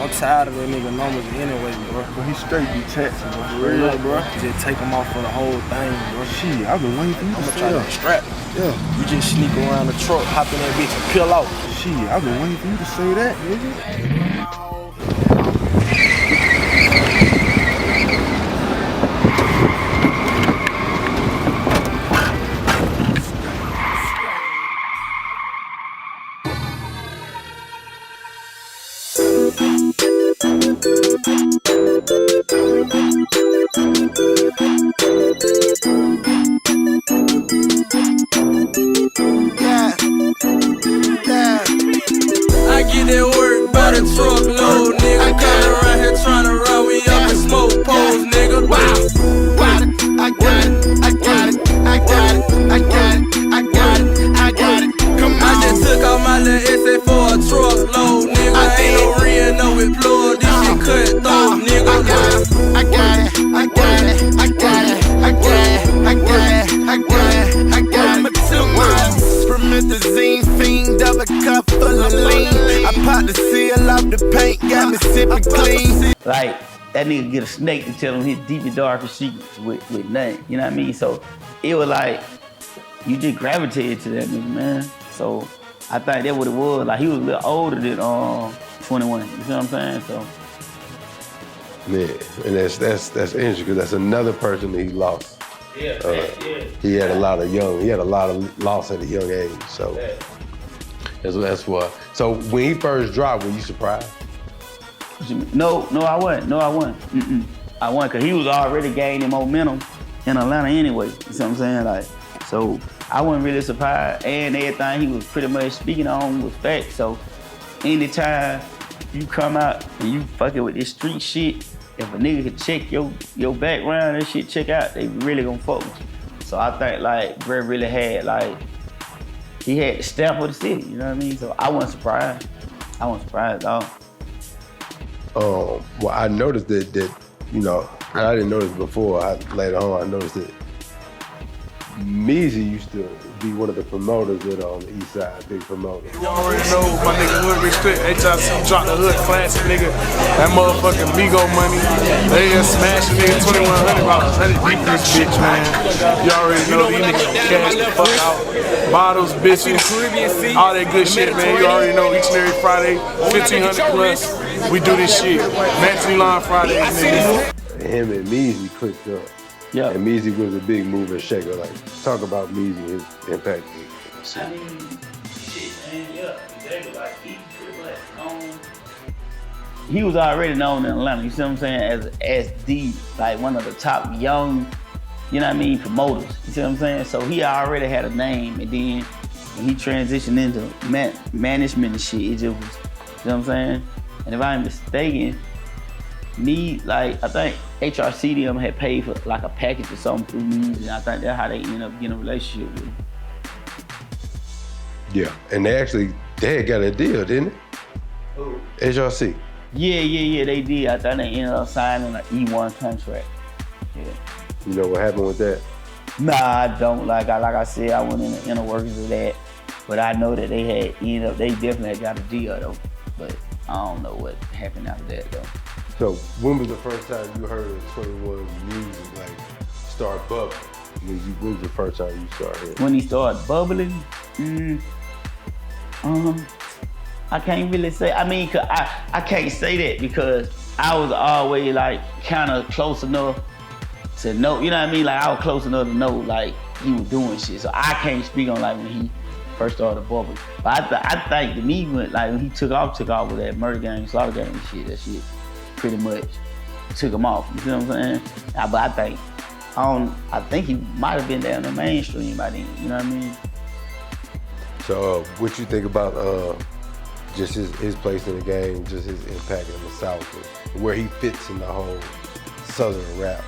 I'm tired of that nigga numbers anyway, bro. But he straight be taxing, bro. For real, bro. Just take him off for the whole thing, bro. Shit, I've been waiting for you to say that. Strap. Yeah. You just sneak around the truck, hop in that bitch and peel out. Shit, I've been waiting for you to say that, nigga. Thank you. a cup full of lean. I popped the seal off the paint, got me sipping clean. Like, that nigga get a snake to tell him his deep and darkest secrets with nothing, you know what I mean? So it was like, you just gravitated to that nigga, man. So I think that's what it was. Like, he was a little older than 21, you see what I'm saying? So. Yeah, and that's interesting because that's another person that he lost. Yeah, he had a lot of loss at a young age, so that's why. So when he first dropped, were you surprised? No, I wasn't. I wasn't, because he was already gaining momentum in Atlanta anyway, you see what I'm saying? Like, so I wasn't really surprised, and everything he was pretty much speaking on was facts, so anytime you come out and you fucking with this street shit, if a nigga can check your background and shit check out, they really gonna fuck with you. So I think like Bray really had he had the stamp of the city, you know what I mean? So I wasn't surprised. I wasn't surprised at all. Well, I noticed that you know, I didn't notice before. Later on, I noticed that Meezy used to be one of the promoters that on the Eastside, big promoter. You already know my nigga Hoodrich Clikk Shit dropped the hood classic, nigga. That motherfucking Migo money. They just smashing nigga $2,100. Beat this bitch, man. You already know these niggas cash the fuck out. Bottles, bitches, all that good shit, man. You already know each and every Friday, 1,500 plus. We do this shit. Maxi Line Fridays, nigga. Him and Meezy clicked up. Yeah. And Meezy was a big mover and shaker. Like, talk about Meezy, his impact. I mean, shit, man, yeah, exactly. Like, he pretty much he was already known in Atlanta, you see what I'm saying, as the, like, one of the top young, you know what I mean, promoters, you see what I'm saying? So he already had a name, and then when he transitioned into management and shit, it just was, you know what I'm saying? And if I'm mistaken, I think H3ff had paid for like a package or something through me, and I think that's how they ended up getting a relationship with him. Yeah, and they had got a deal, didn't it? Who? H3ff. Yeah, they did. I think they ended up signing an E1 contract. Yeah. You know what happened with that? Nah, I don't. Like I said, I went in the inner workings of that, but I know that they definitely had got a deal though, but I don't know what happened after that though. So when was the first time you heard of 21 music like start bubbling? When was the first time you started hearing? When he started bubbling, I can't really say. I mean, I can't say that because I was always like kind of close enough to know. You know what I mean? Like I was close enough to know like he was doing shit. So I can't speak on like when he first started bubbling. But I think to me when he took off with that murder gang, slaughter gang and shit. That shit pretty much took him off. You see what I'm saying? But I think he might have been down the mainstream by then. You know what I mean? So what you think about just his place in the game, just his impact in the South, and where he fits in the whole Southern rap?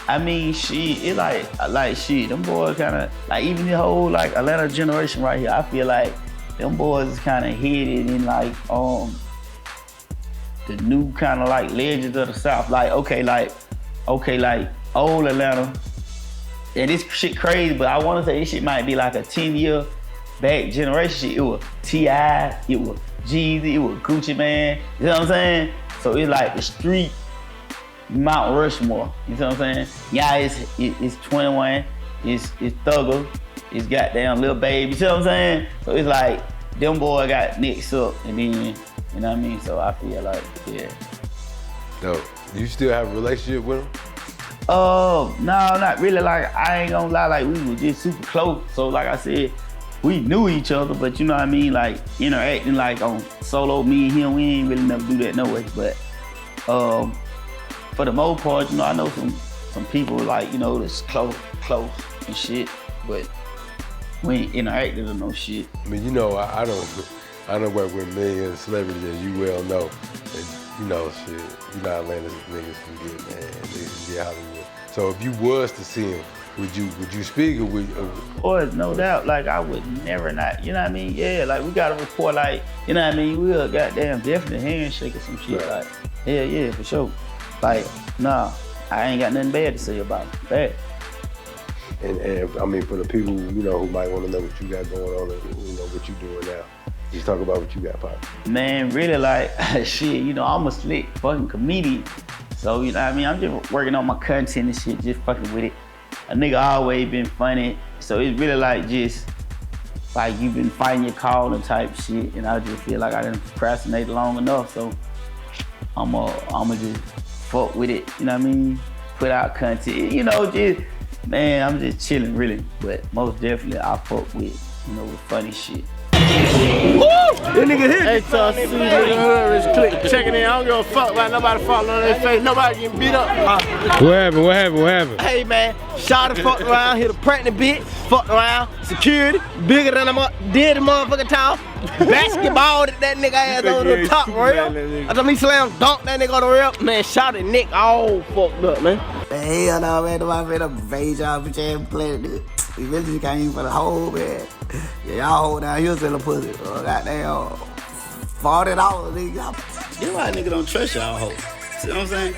I mean, shit, it like shit. Them boys kind of like even the whole like Atlanta generation right here. I feel like them boys is kind of headed in like the new kind of like legends of the South. Like like old Atlanta. And this shit crazy, but I want to say this shit might be like a 10-year back generation shit. It was T.I., it was Jeezy, it was Gucci Man. You know what I'm saying? So it's like the street Mount Rushmore. You know what I'm saying? Yeah, it's 21, it's Thugger, it's goddamn Lil Baby. You know what I'm saying? So it's like them boys got mixed up, and then you know what I mean. So I feel like yeah. No, you still have a relationship with him? No, not really. Like I ain't gonna lie, like we were just super close. So like I said, we knew each other, but you know what I mean, like interacting like on solo, me and him, we ain't really never do that no way. But for the most part, you know, I know some people like, you know, that's close and shit, but we ain't interacted or no shit. I mean, you know, I don't work with millions of celebrities, as you well know. And, you know, shit, you know Atlanta niggas can get, man. Niggas can get Hollywood. So if you was to see him, would you speak or would you? Boy, no doubt, like I would never not, you know what I mean? Yeah, like we got a report, like, you know what I mean? We'll goddamn definitely handshake or some shit, right. Like, yeah, for sure. Like, nah, I ain't got nothing bad to say about that. And I mean, for the people, you know, who might want to know what you got going on and, you know, what you doing now, just talk about what you got, Pop. Man, really like, shit, you know, I'm a slick fucking comedian. So, you know what I mean? I'm just working on my content and shit, just fucking with it. A nigga always been funny. So it's really like just, like you've been fighting your calling type shit. And I just feel like I done procrastinated long enough. So I'ma just fuck with it, you know what I mean? Put out content, you know, just, man, I'm just chilling really. But most definitely I fuck with, you know, with funny shit. This nigga here. H3ff, nigga Hoodrich Clikk. Checking in. I don't give a fuck about nobody falling on their face. Nobody getting beat up. What happened? Hey man, Shawty fucked around, hit a pregnant bitch, fucked around, security, bigger than a dead motherfucking town. Basketball that nigga ass on the top rail. I told me slam dunk that nigga on the rail. Man, Shawty neck all fucked up, man. Hell no, man, nobody finna pay y'all bitch ass playing this. We really just came for the whole, man. Yeah, y'all hold down here selling pussy. Goddamn, $40, nigga. That's why a nigga don't trust y'all hoes. See what I'm saying?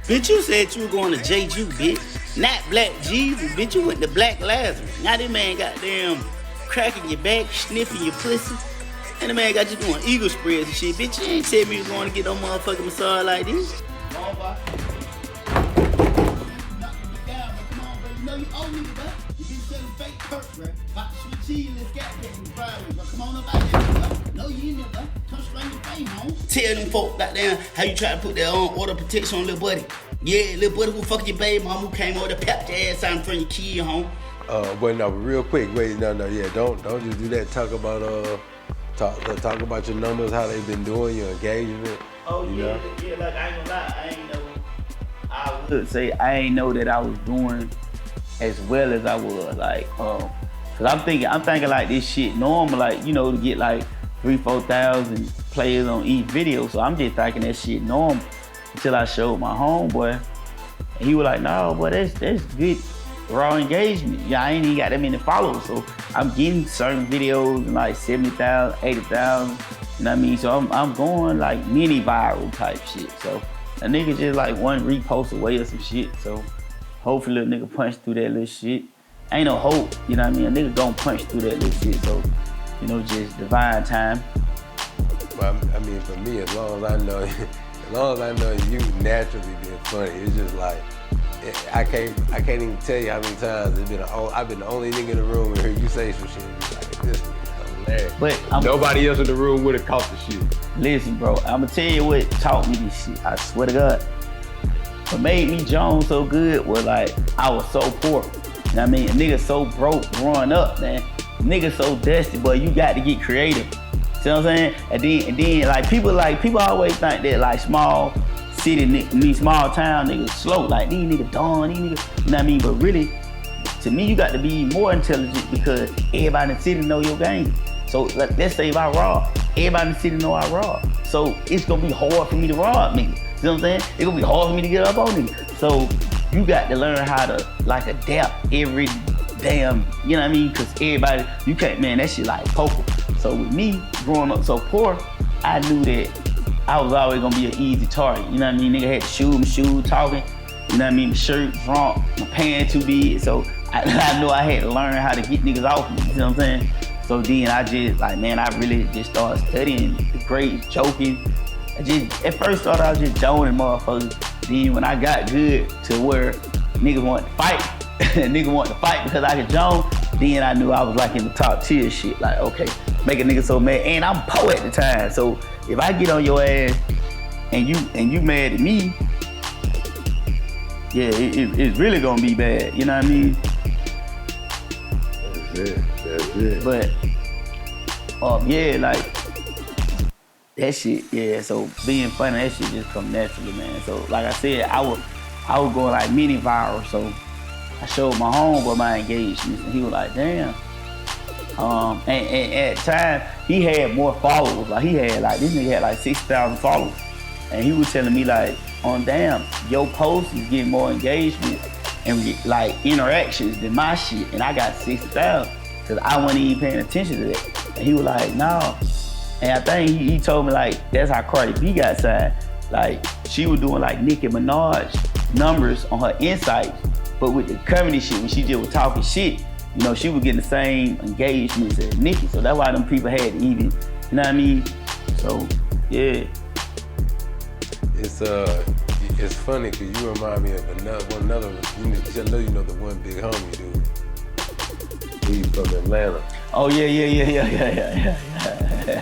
Bitch, you said you were going to J.Ju, bitch. Not Black Jesus, bitch. You went to Black Lazarus. Now this man goddamn cracking your back, sniffing your pussy. And the man got you doing eagle spreads and shit. Bitch, you ain't tell me you was going to get no motherfucking massage like this. Tell them folk goddamn how you try to put that on order protection on little buddy. Yeah, little buddy who fuck your baby mom who came over to pap your ass out in front of your kid home. But no, real quick, yeah, don't just do that. Talk about about your numbers, how they been doing, your engagement. Oh yeah, like I ain't gonna lie, I would say I ain't know that I was doing as well as I was, like, cause I'm thinking like this shit normal, like, you know, to get like 3,000-4,000 players on each video. So I'm just thinking that shit normal until I showed my homeboy, and he was like, "No, boy, that's good raw engagement. Yeah, I ain't even got that many followers, so I'm getting certain videos in like 70,000, 80,000. You know what I mean? So I'm going like mini viral type shit. So a nigga just like one repost away or some shit. So hopefully a nigga punch through that little shit. Ain't no hope, you know what I mean? A nigga gon' punch through that little shit. So, you know, just divine time. Well, I mean, for me, as long as I know you naturally been funny, it's just like, I can't even tell you how many times I've been the only nigga in the room and heard you say some shit. It's like, this is hilarious. But nobody else in the room would have caught the shit. Listen, bro, I'ma tell you what taught me this shit. I swear to God. What made me Jones so good was like, I was so poor. You know what I mean? A nigga so broke growing up, man. Nigga so dusty, but you got to get creative. See what I'm saying? And then like people always think that like small city, small town niggas slow. Like these niggas dumb, these niggas, you know what I mean? But really, to me, you got to be more intelligent because everybody in the city know your game. So let's say if I rob, everybody in the city know I rob. So it's gonna be hard for me to rob niggas. You know what I'm saying? It's gonna be hard for me to get up on niggas. So you got to learn how to like adapt every damn, you know what I mean? Cause everybody, you can't, man, that shit like poker. So with me growing up so poor, I knew that I was always gonna be an easy target. You know what I mean? Nigga had to shoot talking. You know what I mean? The shirt drunk, my pants too big. So I knew I had to learn how to get niggas off me. You know what I'm saying? So then I just like, man, I really just started studying the grades, joking. At first started out just joning motherfuckers. Then when I got good to where niggas wanted to fight, nigga wanted to fight because I could joke, then I knew I was like in the top tier shit. Like, okay, make a nigga so mad. And I'm poor at the time. So if I get on your ass and you mad at me, yeah, it's really gonna be bad. You know what I mean? That's it. But yeah, like that shit, yeah. So being funny, that shit just come naturally, man. So like I said, I was going like mini viral. So I showed my homeboy my engagement, and he was like, damn. And at the time, he had more followers. Like this nigga had like 6,000 followers. And he was telling me like, damn, your post is getting more engagement and like interactions than my shit. And I got 60,000 because I wasn't even paying attention to that. And he was like, no. And I think he told me like, that's how Cardi B got signed. Like she was doing like Nicki Minaj numbers on her insights. But with the comedy shit, when she just was talking shit, you know, she was getting the same engagements as Nicki. So that's why them people had to even, you know what I mean? So, yeah. It's funny because you remind me of another. I know you know the one big homie dude. He's from Atlanta. Oh yeah.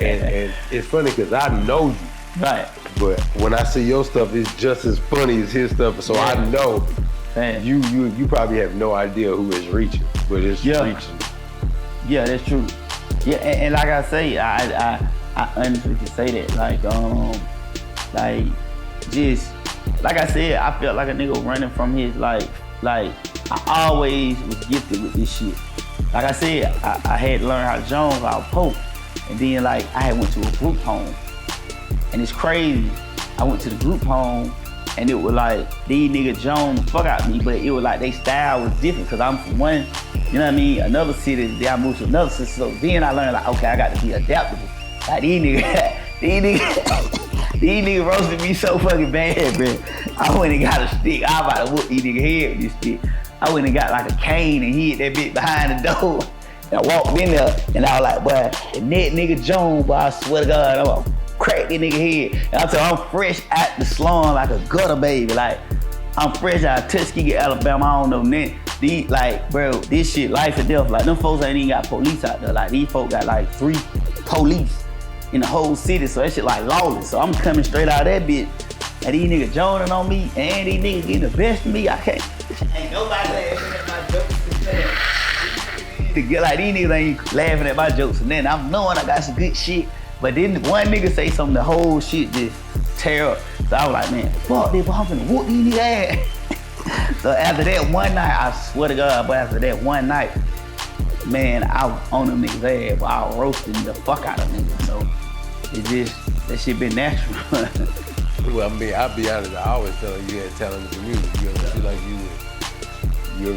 And it's funny because I know you. Right. But when I see your stuff, it's just as funny as his stuff. So I know you probably have no idea who is reaching, but it's reaching. Yeah, that's true. Yeah, and like I say, I honestly can say that. Just like I said, I felt like a nigga running from his life. Like I always was gifted with this shit. Like I said, I had to learn how to Jones, how to poke, and then like I had went to a group home, and it's crazy. I went to the group home, and it was like these niggas Jones the fuck out me, but it was like they style was different because I'm from one, you know what I mean, another city. Then I moved to another city, so then I learned like okay, I got to be adaptable. Like these niggas roasted me so fucking bad, man. I went and got a stick. I was about to whoop these niggas head with this stick. I went and got like a cane and hid that bitch behind the door. And I walked in there and I was like, boy, the net nigga Jones, boy, I swear to God, I'm gonna crack that nigga head. And I tell you, I'm fresh out the slum like a gutter baby. Like, I'm fresh out of Tuskegee, Alabama, I don't know nothing. These, like, bro, this shit, life or death. Like, them folks ain't even got police out there. Like, these folks got like 3 police in the whole city, so that shit like lawless. So I'm coming straight out of that bitch. And these niggas joining on me, and these niggas getting the best of me. I can't. Ain't nobody laughing at my jokes. Like these niggas ain't laughing at my jokes, and then I'm knowing I got some good shit. But then one nigga say something, the whole shit just tear up. So I was like, man, fuck this, but I'm finna whoop these niggas ass. So after that one night, I swear to God, but after that one night, man, I was on them niggas ass, but I was roasting the fuck out of niggas. So it just, that shit been natural. Well, I mean, I'll be honest, I always felt like you had talent in the music. You ever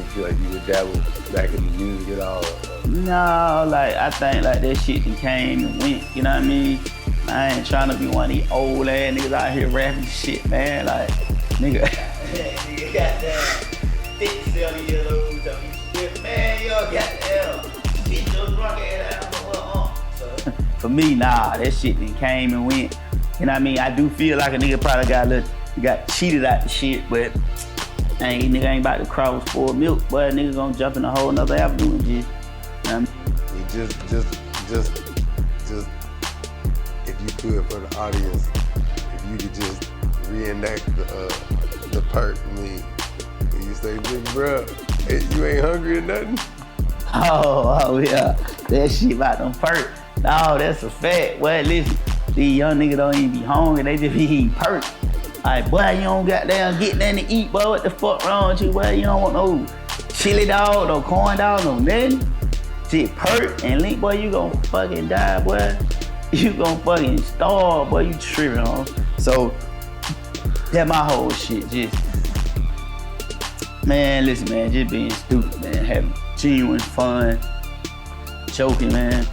feel like you would dabble back in the music at all? No, like, I think like that shit that came and went, you know what I mean? I ain't trying to be one of these old ass niggas out here rapping shit, man. Like, nigga. Nigga got that 57 years old, so you shit, man, yo, goddamn. Bitch, your drunk ass out. For me, nah, that shit that came and went. You know what I mean? I do feel like a nigga probably got cheated out the shit, but nigga ain't about to cross for milk, but a nigga gonna jump in a whole nother avenue and just, you know what I mean? Just, if you could for the audience, if you could just reenact the part for me, and you say, big bro, hey, you ain't hungry or nothing? Oh yeah, that shit about them perks. No, that's a fact. Well, listen, these young niggas don't even be hungry, they just be eating perks. Like, boy, you don't goddamn get nothing to eat, boy, what the fuck wrong with you, boy? You don't want no chili dog, no corn dog, no nothing. Shit, perk and link, boy, you gon' fucking die, boy. You gon' fucking starve, boy, you tripping, huh? So, that my whole shit, just, man, listen, man, just being stupid, man, having genuine fun, joking, man.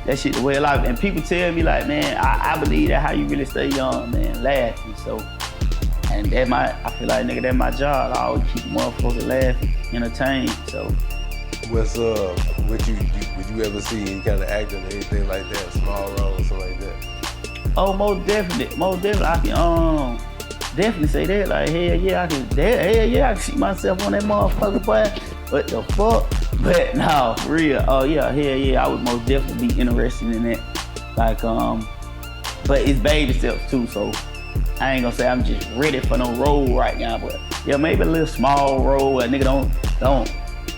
That shit the way of life. And people tell me like, man, I believe that how you really stay young, man, laughing. So, and that I feel like, nigga, that's my job. I always keep motherfuckers laughing, entertained, so. What's would you ever see any kind of acting or anything like that, small role or something like that? Oh, most definitely, I can definitely say that. Like, hell yeah, I can see myself on that motherfucker, boy. What the fuck? But no, for real. Oh yeah, hell yeah, I would most definitely be interested in that. Like, but it's baby steps too, so I ain't gonna say I'm just ready for no role right now, but yeah, maybe a little small role where a nigga don't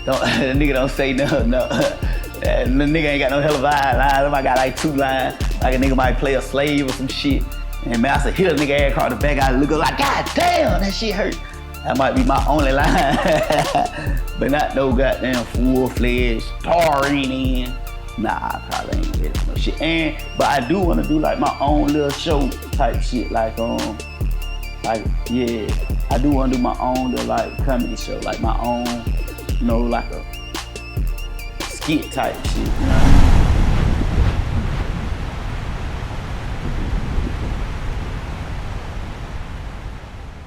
the nigga don't say no. The nigga ain't got no hell of lines. I got like 2 lines. Like a nigga might play a slave or some shit. And man, I said, hit a nigga ass across the back, I look up like, God damn, that shit hurt. That might be my only line. But not no goddamn full-fledged starring in. Nah, I probably ain't ready for no shit. But I do wanna do like my own little show type shit. Like yeah, I do wanna do my own little like comedy show. Like my own, you know, like a skit type shit, you know what I mean?